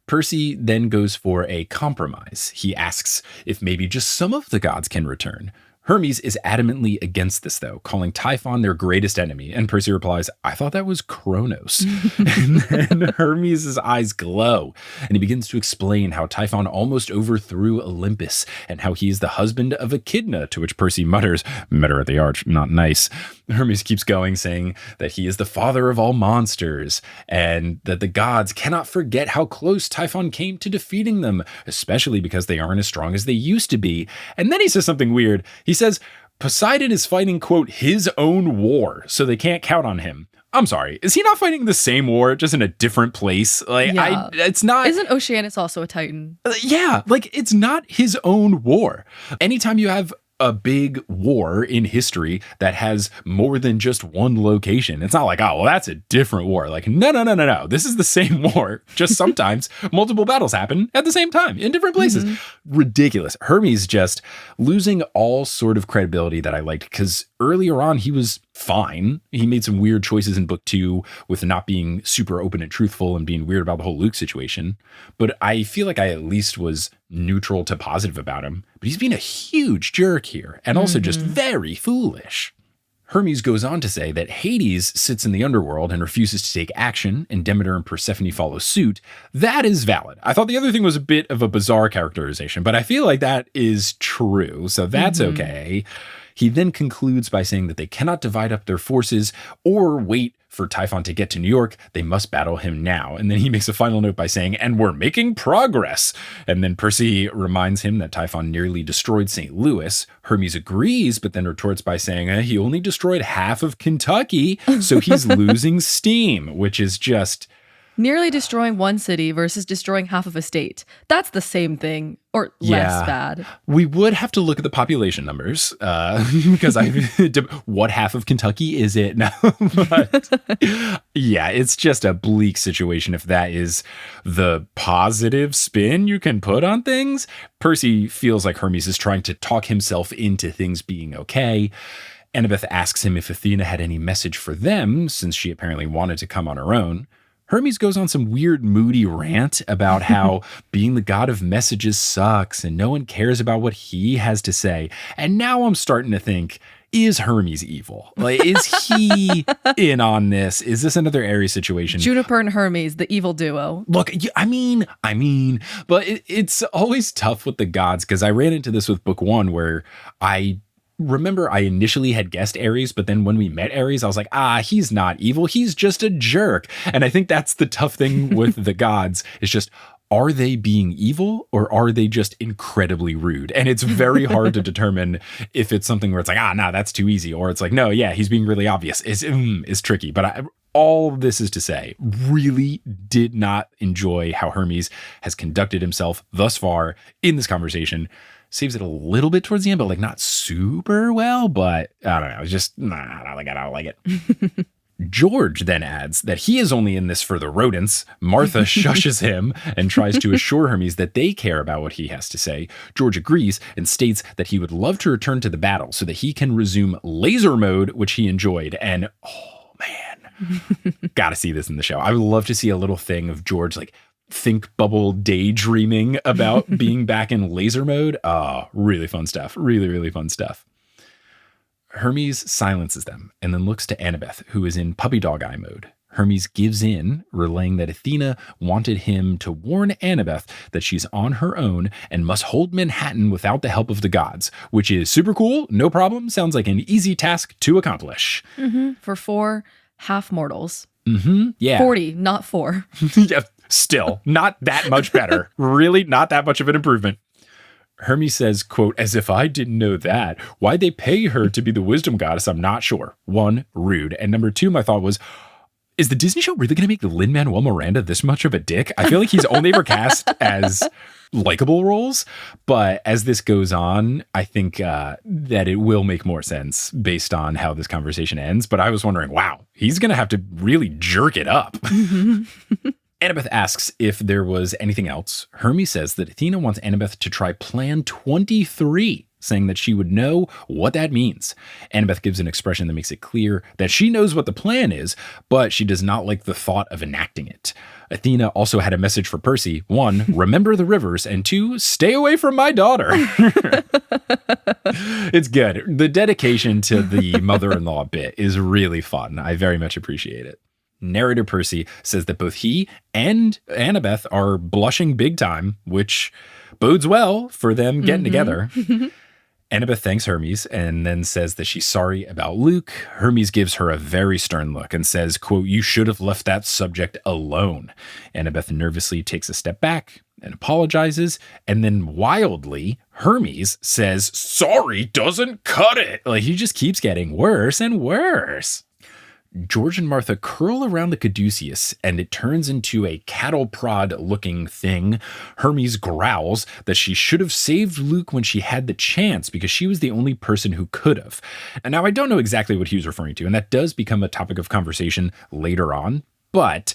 Percy then goes for a compromise. He asks if maybe just some of the gods can return. Hermes is adamantly against this, though, calling Typhon their greatest enemy. And Percy replies, I thought that was Kronos. And then Hermes' eyes glow, and he begins to explain how Typhon almost overthrew Olympus and how he is the husband of Echidna, to which Percy mutters, met her at the arch, not nice. Hermes keeps going, saying that he is the father of all monsters and that the gods cannot forget how close Typhon came to defeating them, especially because they aren't as strong as they used to be. And then he says something weird. He says, Poseidon is fighting, quote, his own war, so they can't count on him. I'm sorry, is he not fighting the same war, just in a different place? It's not... Isn't Oceanus also a Titan? It's not his own war. Anytime you have a big war in history that has more than just one location, it's not like, that's a different war. Like, no. This is the same war. Just sometimes multiple battles happen at the same time in different places. Ridiculous. Hermes just losing all sort of credibility that I liked, because earlier on he was fine. He made some weird choices in book 2 with not being super open and truthful and being weird about the whole Luke situation. But I feel like I at least was neutral to positive about him. But he's being a huge jerk here and also just very foolish. Hermes goes on to say that Hades sits in the underworld and refuses to take action, and Demeter and Persephone follow suit. That is valid. I thought the other thing was a bit of a bizarre characterization, but I feel like that is true, so that's okay. He then concludes by saying that they cannot divide up their forces or wait for Typhon to get to New York. They must battle him now. And then he makes a final note by saying, and we're making progress. And then Percy reminds him that Typhon nearly destroyed St. Louis. Hermes agrees, but then retorts by saying he only destroyed half of Kentucky, so he's losing steam, which is just... Nearly destroying one city versus destroying half of a state. That's the same thing, or less bad. We would have to look at the population numbers, because what half of Kentucky is it now? But yeah, it's just a bleak situation if that is the positive spin you can put on things. Percy feels like Hermes is trying to talk himself into things being okay. Annabeth asks him if Athena had any message for them, since she apparently wanted to come on her own. Hermes goes on some weird moody rant about how being the god of messages sucks and no one cares about what he has to say. And now I'm starting to think, is Hermes evil? Like, is he in on this? Is this another Ares situation? Juniper and Hermes, the evil duo. Look, I mean, but it's always tough with the gods, because I ran into this with book 1 where I remember I initially had guessed Ares, but then when we met Ares, I was like, he's not evil. He's just a jerk. And I think that's the tough thing with the gods, is just, are they being evil or are they just incredibly rude? And it's very hard to determine if it's something where it's like, no, that's too easy. Or it's like, no, yeah, he's being really obvious. It's tricky. But all this is to say, really did not enjoy how Hermes has conducted himself thus far in this conversation. Saves it a little bit towards the end, but like not super well, but I don't know. It's just, I don't like it. George then adds that he is only in this for the rodents. Martha shushes him and tries to assure Hermes that they care about what he has to say. George agrees and states that he would love to return to the battle so that he can resume laser mode, which he enjoyed. And oh man, gotta see this in the show. I would love to see a little thing of George like think bubble daydreaming about being back in laser mode. Really fun stuff. Really fun stuff. Hermes silences them and then looks to Annabeth, who is in puppy dog eye mode. Hermes gives in, relaying that Athena wanted him to warn Annabeth that she's on her own and must hold Manhattan without the help of the gods, which is super cool, no problem, sounds like an easy task to accomplish. For 4 half mortals. Yeah. 40, not 4. Yeah, still, not that much better. Really not that much of an improvement. Hermes says, quote, as if I didn't know that. Why'd they pay her to be the wisdom goddess? I'm not sure. 1, rude. And number 2, my thought was, is the Disney show really going to make Lin-Manuel Miranda this much of a dick? I feel like he's only ever cast as likable roles. But as this goes on, I think that it will make more sense based on how this conversation ends. But I was wondering, wow, he's going to have to really jerk it up. Annabeth asks if there was anything else. Hermes says that Athena wants Annabeth to try Plan 23, saying that she would know what that means. Annabeth gives an expression that makes it clear that she knows what the plan is, but she does not like the thought of enacting it. Athena also had a message for Percy. 1, remember the rivers, and 2, stay away from my daughter. It's good. The dedication to the mother-in-law bit is really fun. I very much appreciate it. Narrator Percy says that both he and Annabeth are blushing big time, which bodes well for them getting together. Annabeth thanks Hermes and then says that she's sorry about Luke. Hermes gives her a very stern look and says, quote, you should have left that subject alone. Annabeth nervously takes a step back and apologizes. And then wildly, Hermes says, sorry doesn't cut it. Like, he just keeps getting worse and worse. George and Martha curl around the caduceus, and it turns into a cattle prod looking thing. Hermes growls that she should have saved Luke when she had the chance because she was the only person who could have. And now I don't know exactly what he was referring to, and that does become a topic of conversation later on, but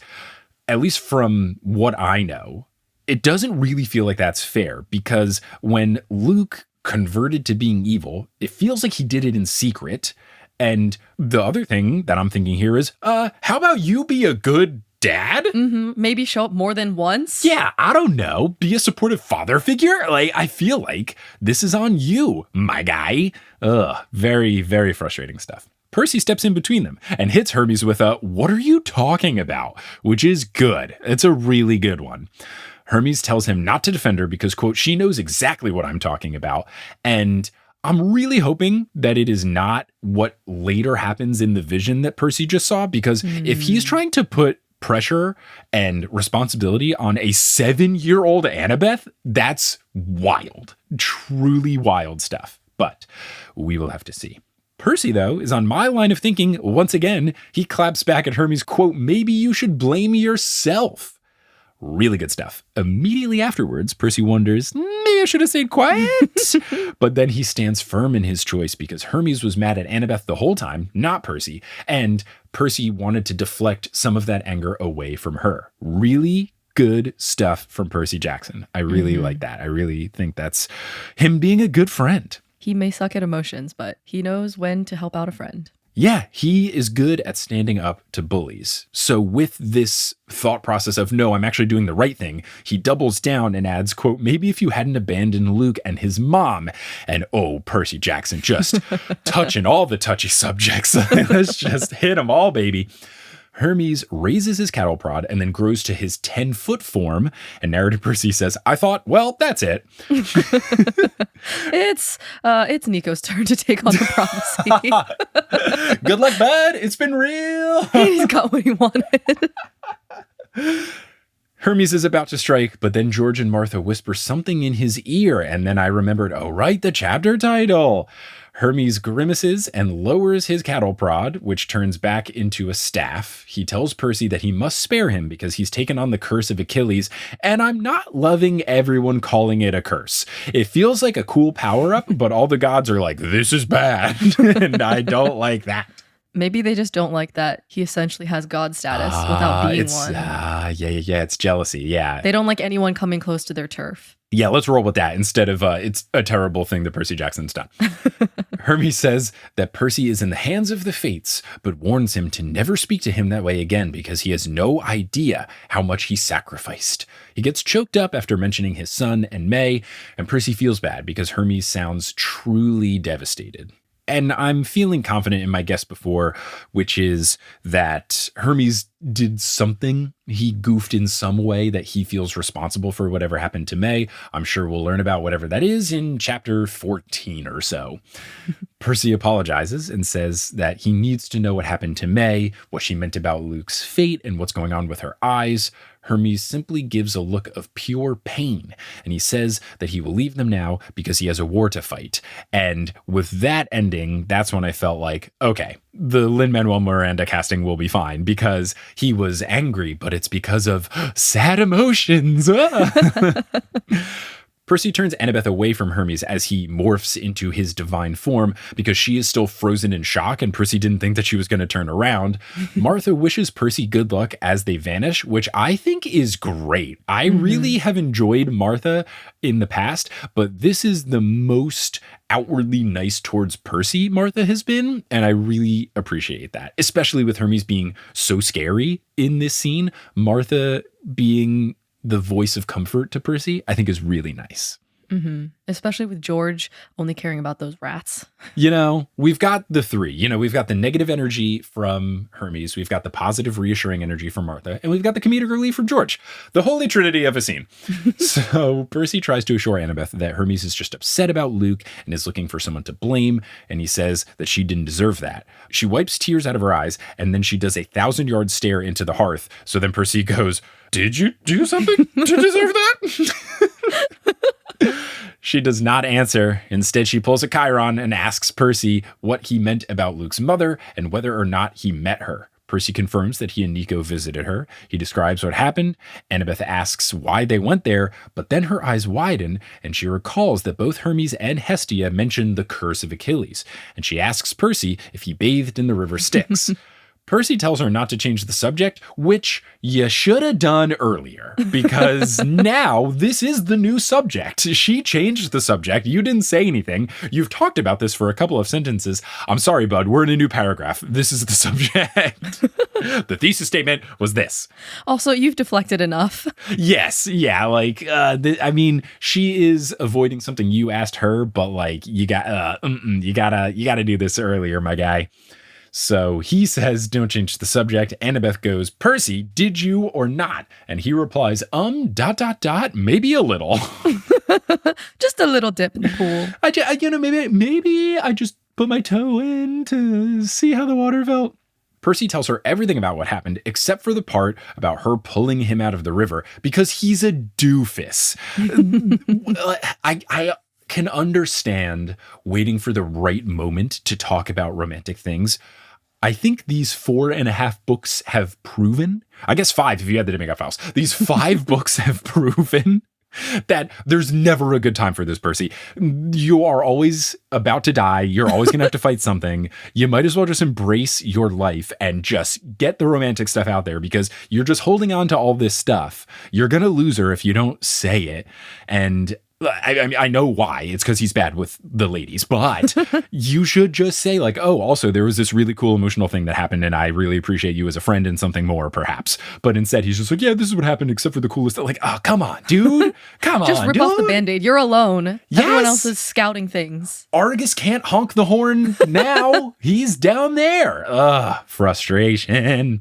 at least from what I know, it doesn't really feel like that's fair, because when Luke converted to being evil, it feels like he did it in secret. And the other thing that I'm thinking here is, how about you be a good dad? Maybe show up more than once? Yeah, I don't know. Be a supportive father figure? Like, I feel like this is on you, my guy. Very, very frustrating stuff. Percy steps in between them and hits Hermes with a, what are you talking about? Which is good. It's a really good one. Hermes tells him not to defend her because, quote, she knows exactly what I'm talking about. And I'm really hoping that it is not what later happens in the vision that Percy just saw, because if he's trying to put pressure and responsibility on a 7-year-old Annabeth, that's wild, truly wild stuff. But we will have to see. Percy, though, is on my line of thinking. Once again, he claps back at Hermes, quote, maybe you should blame yourself. Really good stuff. Immediately afterwards, Percy wonders, maybe I should have stayed quiet. But then he stands firm in his choice because Hermes was mad at Annabeth the whole time, not Percy. And Percy wanted to deflect some of that anger away from her. Really good stuff from Percy Jackson. I really like that. I really think that's him being a good friend. He may suck at emotions, but he knows when to help out a friend. Yeah, he is good at standing up to bullies. So with this thought process of, no, I'm actually doing the right thing, he doubles down and adds, quote, maybe if you hadn't abandoned Luke and his mom. And oh, Percy Jackson just touching all the touchy subjects. Let's just hit them all, baby. Hermes raises his cattle prod and then grows to his 10-foot form. And narrator Percy says, I thought, well, that's it. It's Nico's turn to take on the prophecy. Good luck, bud. It's been real. He's got what he wanted. Hermes is about to strike, but then George and Martha whisper something in his ear. And then I remembered, oh, right, the chapter title. Hermes grimaces and lowers his cattle prod, which turns back into a staff. He tells Percy that he must spare him because he's taken on the curse of Achilles, and I'm not loving everyone calling it a curse. It feels like a cool power-up, but all the gods are like, this is bad, and I don't like that. Maybe they just don't like that he essentially has god status without being one. Yeah, it's jealousy, yeah. They don't like anyone coming close to their turf. Yeah, let's roll with that instead of it's a terrible thing that Percy Jackson's done. Hermes says that Percy is in the hands of the fates, but warns him to never speak to him that way again because he has no idea how much he sacrificed. He gets choked up after mentioning his son and May, and Percy feels bad because Hermes sounds truly devastated. And I'm feeling confident in my guess before, which is that Hermes did something. He goofed in some way that he feels responsible for whatever happened to May. I'm sure we'll learn about whatever that is in chapter 14 or so. Percy apologizes and says that he needs to know what happened to May, what she meant about Luke's fate, and what's going on with her eyes. Hermes simply gives a look of pure pain, and he says that he will leave them now because he has a war to fight. And with that ending, that's when I felt like, okay, the Lin-Manuel Miranda casting will be fine because he was angry, but it's because of sad emotions. Percy turns Annabeth away from Hermes as he morphs into his divine form because she is still frozen in shock and Percy didn't think that she was going to turn around. Martha wishes Percy good luck as they vanish, which I think is great. I really have enjoyed Martha in the past, but this is the most outwardly nice towards Percy Martha has been, and I really appreciate that, especially with Hermes being so scary in this scene. Martha being the voice of comfort to Percy, I think is really nice. Especially with George only caring about those rats. We've got the three. We've got the negative energy from Hermes, we've got the positive reassuring energy from Martha, and we've got the comedic relief from George. The holy trinity of a scene. So Percy tries to assure Annabeth that Hermes is just upset about Luke and is looking for someone to blame, and he says that she didn't deserve that. She wipes tears out of her eyes, and then she does a 1,000-yard stare into the hearth. So then Percy goes, "Did you do something to deserve that?" She does not answer. Instead, she pulls a Chiron and asks Percy what he meant about Luke's mother and whether or not he met her. Percy confirms that he and Nico visited her. He describes what happened. Annabeth asks why they went there, but then her eyes widen and she recalls that both Hermes and Hestia mentioned the curse of Achilles, and she asks Percy if he bathed in the river Styx. Percy tells her not to change the subject, which you should have done earlier, because now this is the new subject. She changed the subject. You didn't say anything. You've talked about this for a couple of sentences. I'm sorry, bud. We're in a new paragraph. This is the subject. The thesis statement was this. Also, you've deflected enough. Yes. Yeah. She is avoiding something you asked her, but you gotta do this earlier, my guy. So he says, don't change the subject. Annabeth goes, "Percy, did you or not?" And he replies, maybe a little. Just a little dip in the pool. Maybe I just put my toe in to see how the water felt. Percy tells her everything about what happened, except for the part about her pulling him out of the river because he's a doofus. I can understand waiting for the right moment to talk about romantic things. I think these 4.5 books have proven, I guess 5 if you had the Demigod Files, these 5 books have proven that there's never a good time for this, Percy. You are always about to die. You're always going to have to fight something. You might as well just embrace your life and just get the romantic stuff out there because you're just holding on to all this stuff. You're going to lose her if you don't say it. And I know why. It's because he's bad with the ladies, but you should just say also there was this really cool emotional thing that happened and I really appreciate you as a friend and something more perhaps. But instead he's just yeah, this is what happened except for the coolest. Oh, come on, dude. Come on, just rip off the Band-Aid. You're alone. Yes. Everyone else is scouting things. Argus can't honk the horn now. He's down there. Frustration.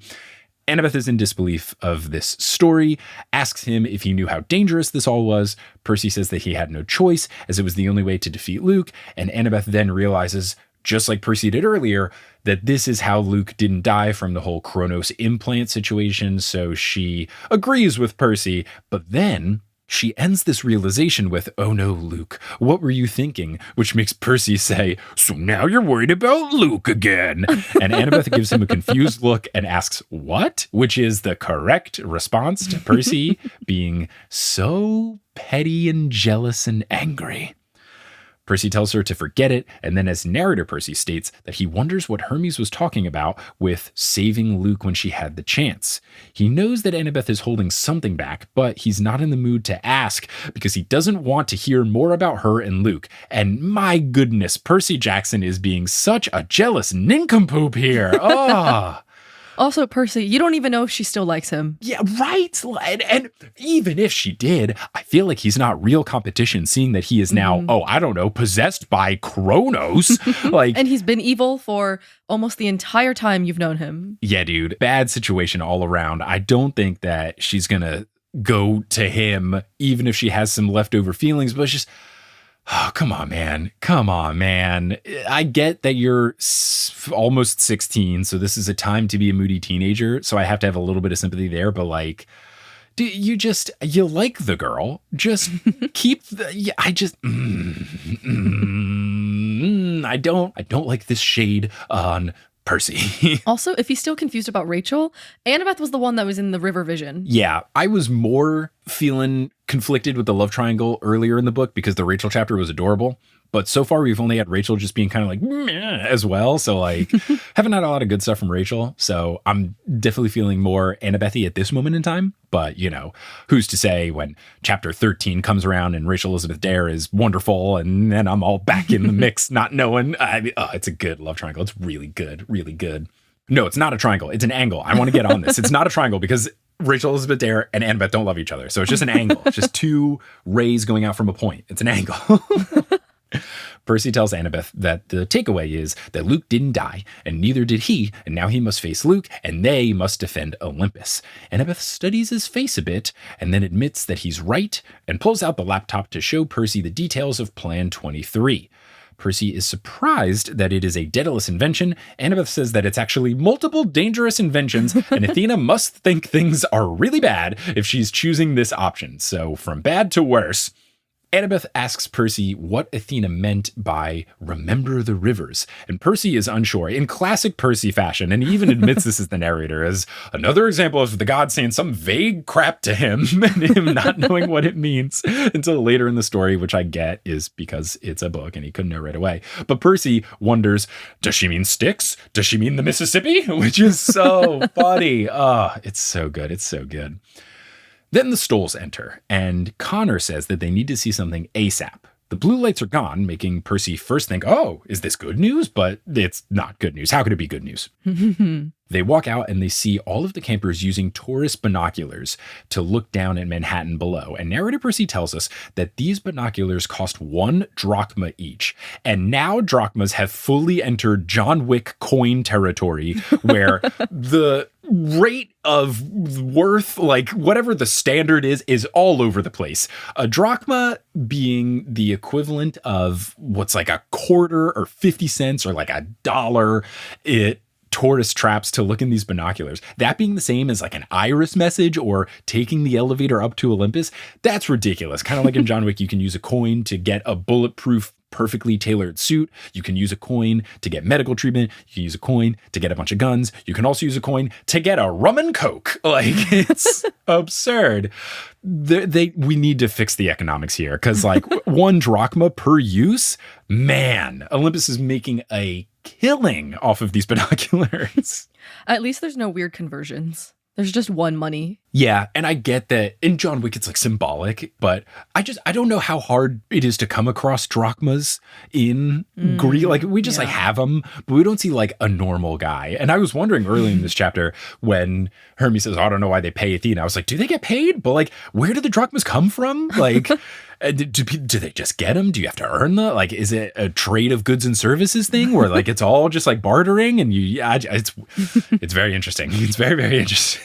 Annabeth is in disbelief of this story, asks him if he knew how dangerous this all was. Percy says that he had no choice, as it was the only way to defeat Luke, and Annabeth then realizes, just like Percy did earlier, that this is how Luke didn't die from the whole Kronos implant situation, so she agrees with Percy, but then she ends this realization with, "Oh no, Luke, what were you thinking?" Which makes Percy say, "So now you're worried about Luke again." And Annabeth gives him a confused look and asks, "What?" Which is the correct response to Percy being so petty and jealous and angry. Percy tells her to forget it, and then as narrator Percy states that he wonders what Hermes was talking about with saving Luke when she had the chance. He knows that Annabeth is holding something back, but he's not in the mood to ask because he doesn't want to hear more about her and Luke. And my goodness, Percy Jackson is being such a jealous nincompoop here. Also, Percy, you don't even know if she still likes him. Yeah, right. And even if she did, I feel like he's not real competition, seeing that he is now, I don't know, possessed by Kronos. Like, and he's been evil for almost the entire time you've known him. Yeah, dude, bad situation all around. I don't think that she's going to go to him, even if she has some leftover feelings, but it's just, oh, come on, man. Come on, man. I get that you're almost 16, so this is a time to be a moody teenager, so I have to have a little bit of sympathy there, but like, you like the girl. Just keep I don't like this shade on Percy. Also, if he's still confused about Rachel, Annabeth was the one that was in the river vision. Yeah, I was more feeling conflicted with the love triangle earlier in the book because the Rachel chapter was adorable. But so far, we've only had Rachel just being kind of like meh as well. So like, haven't had a lot of good stuff from Rachel. So I'm definitely feeling more Annabeth-y at this moment in time. But, you know, who's to say when chapter 13 comes around and Rachel Elizabeth Dare is wonderful and then I'm all back in the mix not knowing. It's a good love triangle. It's really good. Really good. No, it's not a triangle. It's an angle. I want to get on this. It's not a triangle because Rachel Elizabeth Dare and Annabeth don't love each other. So it's just an angle. It's just two rays going out from a point. It's an angle. Percy tells Annabeth that the takeaway is that Luke didn't die, and neither did he, and now he must face Luke, and they must defend Olympus. Annabeth studies his face a bit, and then admits that he's right, and pulls out the laptop to show Percy the details of Plan 23. Percy is surprised that it is a Daedalus invention. Annabeth says that it's actually multiple dangerous inventions, and Athena must think things are really bad if she's choosing this option. So from bad to worse. Annabeth asks Percy what Athena meant by remember the rivers, and Percy is unsure in classic Percy fashion, and he even admits this as the narrator as another example of the god saying some vague crap to him and him not knowing what it means until later in the story, which I get is because it's a book and he couldn't know right away. But Percy wonders, does she mean Styx? Does she mean the Mississippi? Which is so funny. Oh, it's so good. It's so good. Then the Stolls enter, and Connor says that they need to see something ASAP. The blue lights are gone, making Percy first think, oh, is this good news? But it's not good news. How could it be good news? They walk out and they see all of the campers using tourist binoculars to look down at Manhattan below. And narrator Percy tells us that these binoculars cost 1 drachma each. And now drachmas have fully entered John Wick coin territory where the rate of worth, like whatever the standard is all over the place. A drachma being the equivalent of what's like a quarter or 50 cents or like $1. Tourist traps to look in these binoculars. That being the same as like an iris message or taking the elevator up to Olympus, that's ridiculous. Kind of like in John Wick, you can use a coin to get a bulletproof, perfectly tailored suit. You can use a coin to get medical treatment. You can use a coin to get a bunch of guns. You can also use a coin to get a rum and coke. Like, it's absurd. We need to fix the economics here because like 1 drachma per use, man, Olympus is making a killing off of these binoculars. At least there's no weird conversions. There's just 1 money. Yeah, and I get that in John Wick it's like symbolic, but I don't know how hard it is to come across drachmas in Greece. Like we just like have them, but we don't see like a normal guy. And I was wondering early in this chapter when Hermes says, I don't know why they pay Athena. I was like, do they get paid? But like, where do the drachmas come from? Like, do they just get them? Do you have to earn them? Like, is it a trade of goods and services thing where like it's all just like bartering and it's very interesting. It's very, very interesting.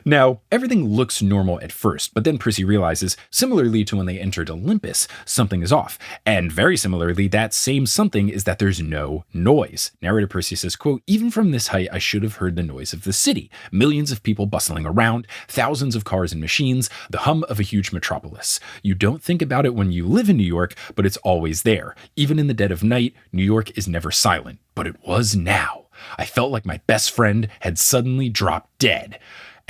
Now, everything looks normal at first, but then Percy realizes, similarly to when they entered Olympus, something is off. And very similarly, that same something is that there's no noise. Narrator Percy says, quote, even from this height, I should have heard the noise of the city. Millions of people bustling around, thousands of cars and machines, the hum of a huge metropolis. You don't think about it when you live in New York, but it's always there. Even in the dead of night, New York is never silent. But it was now. I felt like my best friend had suddenly dropped dead.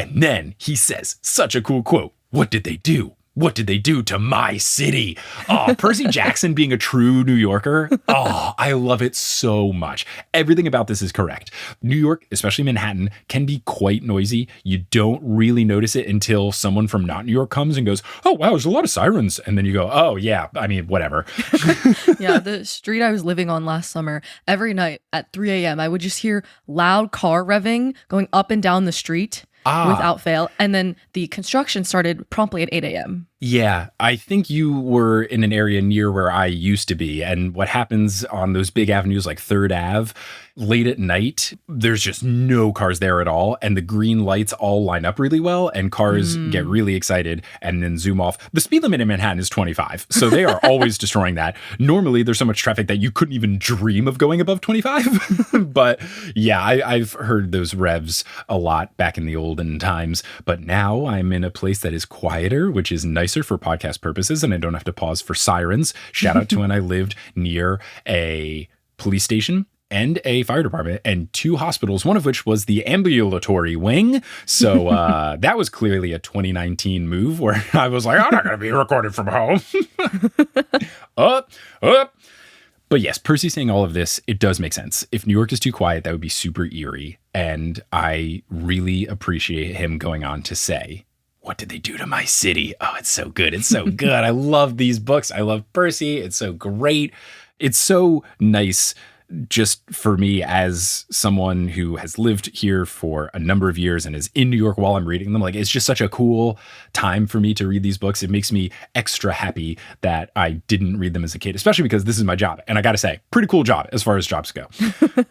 And then he says, such a cool quote, what did they do? What did they do to my city? Oh, Percy Jackson being a true New Yorker. Oh, I love it so much. Everything about this is correct. New York, especially Manhattan, can be quite noisy. You don't really notice it until someone from not New York comes and goes, oh, wow, there's a lot of sirens. And then you go, oh, yeah, I mean, whatever. Yeah, the street I was living on last summer, every night at 3 a.m., I would just hear loud car revving going up and down the street. Without fail. And then the construction started promptly at 8 a.m. Yeah, I think you were in an area near where I used to be. And what happens on those big avenues like 3rd Ave, late at night, there's just no cars there at all. And the green lights all line up really well. And cars get really excited and then zoom off. The speed limit in Manhattan is 25. So they are always destroying that. Normally, there's so much traffic that you couldn't even dream of going above 25. But yeah, I've heard those revs a lot back in the olden times. But now I'm in a place that is quieter, which is nicer for podcast purposes, and I don't have to pause for sirens. Shout out to when I lived near a police station and a fire department and 2 hospitals, one of which was the ambulatory wing. So that was clearly a 2019 move where I was like, I'm not going to be recorded from home. Up. But yes, Percy saying all of this, it does make sense. If New York is too quiet, that would be super eerie. And I really appreciate him going on to say, what did they do to my city? Oh, it's so good. It's so good. I love these books. I love Percy. It's so great. It's so nice just for me as someone who has lived here for a number of years and is in New York while I'm reading them. Like, it's just such a cool time for me to read these books. It makes me extra happy that I didn't read them as a kid, especially because this is my job. And I got to say, pretty cool job as far as jobs go.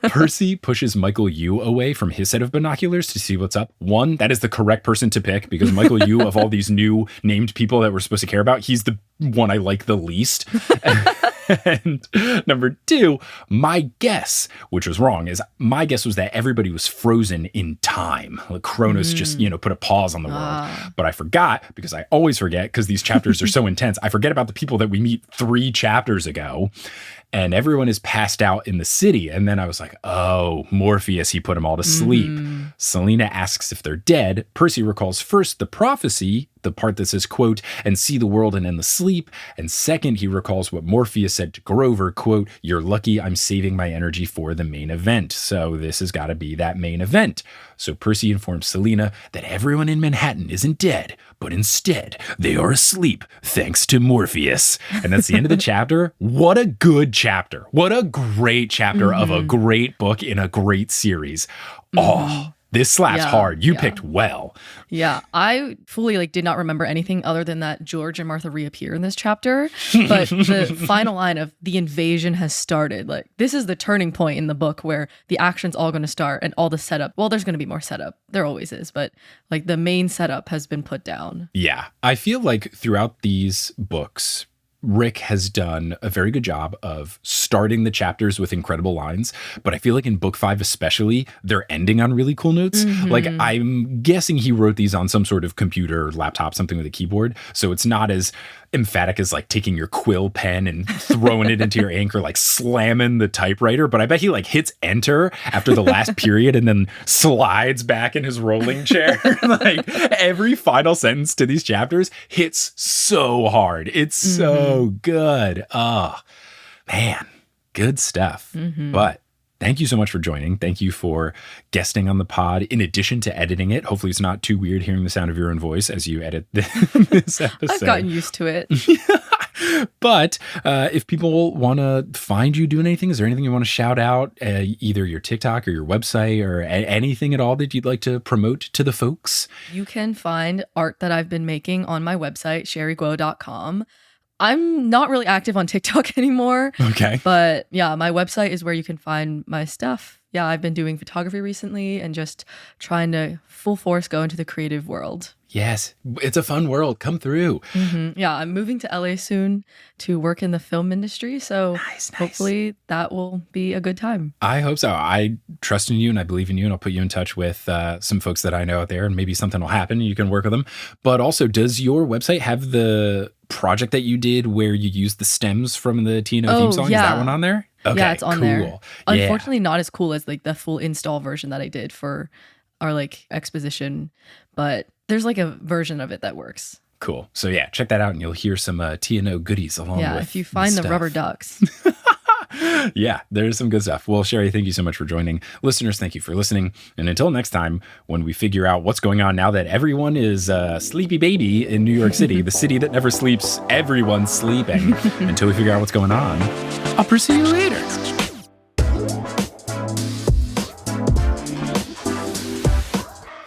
Percy pushes Michael Yu away from his set of binoculars to see what's up. One, that is the correct person to pick because Michael Yu, of all these new named people that we're supposed to care about, he's the one I like the least. And number 2, my guess, which was wrong, is my guess was that everybody was frozen in time. Like Kronos just, put a pause on the world. But I forgot, because I always forget, because these chapters are so intense, I forget about the people that we meet 3 chapters ago. And everyone is passed out in the city. And then I was like, oh, Morpheus, he put them all to sleep. Selena asks if they're dead. Percy recalls first the prophecy, the part that says, quote, and see the world and end the sleep. And second, he recalls what Morpheus said to Grover, quote, you're lucky I'm saving my energy for the main event. So this has got to be that main event. So Percy informs Selena that everyone in Manhattan isn't dead, but instead they are asleep thanks to Morpheus. And that's the end of the chapter. What a good chapter. What a great chapter of a great book in a great series. Oh, this slaps hard. You picked well. Yeah, I fully did not remember anything other than that George and Martha reappear in this chapter. But the final line of the invasion has started. This is the turning point in the book where the action's all going to start and all the setup. Well, there's going to be more setup. There always is. But the main setup has been put down. Yeah, I feel like throughout these books, Rick has done a very good job of starting the chapters with incredible lines, but I feel like in book 5 especially, they're ending on really cool notes. I'm guessing he wrote these on some sort of computer, laptop, something with a keyboard, so it's not as emphatic as taking your quill pen and throwing it into your ink or slamming the typewriter, but I bet he hits enter after the last period and then slides back in his rolling chair. Every final sentence to these chapters hits so hard. It's so good. Oh, man, good stuff. But thank you so much for joining. Thank you for guesting on the pod. In addition to editing it, hopefully it's not too weird hearing the sound of your own voice as you edit this episode. I've gotten used to it. But if people want to find you doing anything, is there anything you want to shout out, either your TikTok or your website or anything at all that you'd like to promote to the folks? You can find art that I've been making on my website, sherryguo.com. I'm not really active on TikTok anymore. Okay. But yeah, my website is where you can find my stuff. Yeah, I've been doing photography recently and just trying to full force go into the creative world. Yes, it's a fun world. Come through. Yeah, I'm moving to LA soon to work in the film industry. So hopefully that will be a good time. I hope so. I trust in you and I believe in you, and I'll put you in touch with some folks that I know out there, and maybe something will happen and you can work with them. But also, does your website have the project that you did where you used the stems from the TNO theme song? Yeah. Is that one on there? Okay, yeah, it's on there. Yeah. Unfortunately, not as cool as the full install version that I did for our exposition, but there's a version of it that works. Cool. So yeah, check that out and you'll hear some TNO goodies along with if you find the rubber ducks. Yeah, there's some good stuff. Well, Sherry, thank you so much for joining. Listeners, thank you for listening. And until next time, when we figure out what's going on now that everyone is sleepy baby in New York City, the city that never sleeps, everyone's sleeping. Until we figure out what's going on, I'll pursue you later.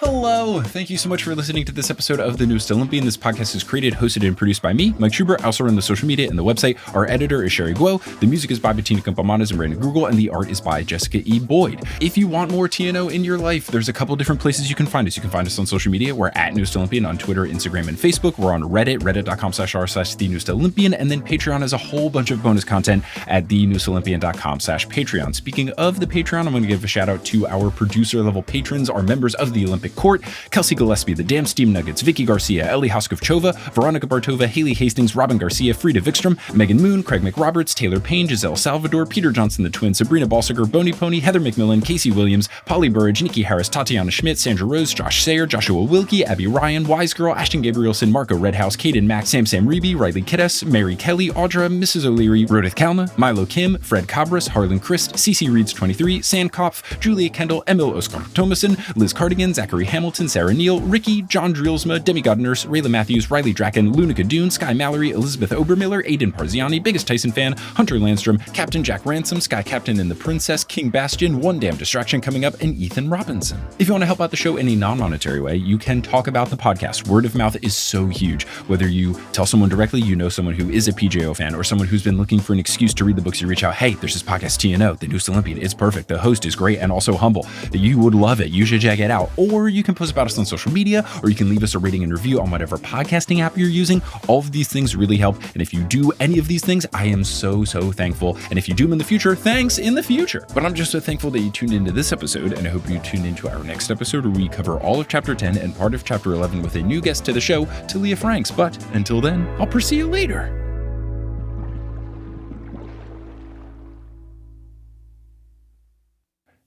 Hello. Thank you so much for listening to this episode of The Newest Olympian. This podcast is created, hosted, and produced by me, Mike Schubert. I also run the social media and the website. Our editor is Sherry Guo. The music is by Bettina Campamanes and Brandon Google, and the art is by Jessica E. Boyd. If you want more TNO in your life, there's a couple different places you can find us. You can find us on social media. We're at Newest Olympian on Twitter, Instagram, and Facebook. We're on Reddit, reddit.com/r/The Newest Olympian, and then Patreon has a whole bunch of bonus content at thenewestolympian.com/Patreon. Speaking of the Patreon, I'm going to give a shout out to our producer level patrons, our members of the Olympic Court: Kelsey Gillespie, the Damn Steam Nuggets, Vicky Garcia, Ellie Hoskovchova, Veronica Bartova, Haley Hastings, Robin Garcia, Frida Vikstrom, Megan Moon, Craig McRoberts, Taylor Payne, Giselle Salvador, Peter Johnson the Twin, Sabrina Balsiger, Boney Pony, Heather McMillan, Casey Williams, Polly Burridge, Nikki Harris, Tatiana Schmidt, Sandra Rose, Josh Sayer, Joshua Wilkie, Abby Ryan, Wise Girl, Ashton Gabrielson, Marco Redhouse, Caden Mack, Sam Reeby, Riley Kiddes, Mary Kelly, Audra, Mrs. O'Leary, Rodith Kalma, Milo Kim, Fred Cabras, Harlan Christ, CC Reeds 23, Sandkopf, Julia Kendall, Emil Oskar Thomason, Liz Cardigan, Zachary Hamilton, Sarah Neal, Ricky, John Drielsma, Demigod Nurse, Rayla Matthews, Riley Draken, Lunica Dune, Sky Mallory, Elizabeth Obermiller, Aidan Parziani, Biggest Tyson Fan, Hunter Landstrom, Captain Jack Ransom, Sky Captain and the Princess, King Bastion, One Damn Distraction Coming Up, and Ethan Robinson. If you want to help out the show in a non-monetary way, you can talk about the podcast. Word of mouth is so huge. Whether you tell someone directly, you know someone who is a PJO fan, or someone who's been looking for an excuse to read the books, you reach out, hey, there's this podcast TNO, The Newest Olympian. It's perfect. The host is great and also humble. You would love it. You should check it out. Or you can post about us on social media, or you can leave us a rating and review on whatever podcasting app you're using. All of these things really help. And if you do any of these things, I am so thankful. And if you do them in the future, thanks in the future. But I'm just so thankful that you tuned into this episode, and I hope you tune into our next episode where we cover all of Chapter 10 and part of Chapter 11 with a new guest to the show, Talia Franks. But until then, I'll pursue you later.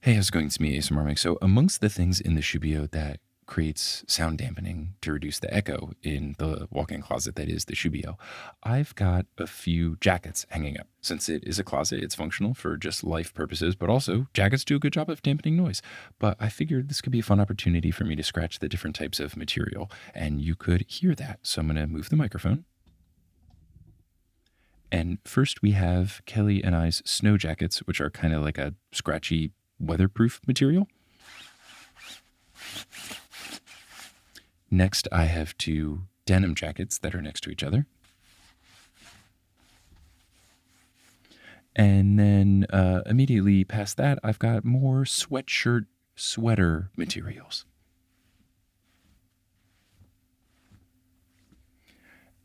Hey, how's it going? It's me, ASMR Mike. So amongst the things in the Shubio that creates sound dampening to reduce the echo in the walk-in closet that is the Shubio, I've got a few jackets hanging up. Since it is a closet, it's functional for just life purposes, but also jackets do a good job of dampening noise. But I figured this could be a fun opportunity for me to scratch the different types of material, and you could hear that. So I'm going to move the microphone. And first we have Kelly and I's snow jackets, which are kind of like a scratchy weatherproof material. Next, I have two denim jackets that are next to each other. And then immediately past that, I've got more sweater materials.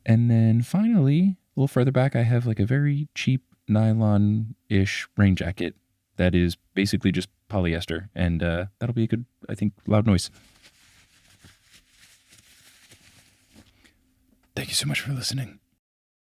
And then finally, a little further back, I have like a very cheap nylon-ish rain jacket that is basically just polyester. And that'll be a good, I think, loud noise. Thank you so much for listening.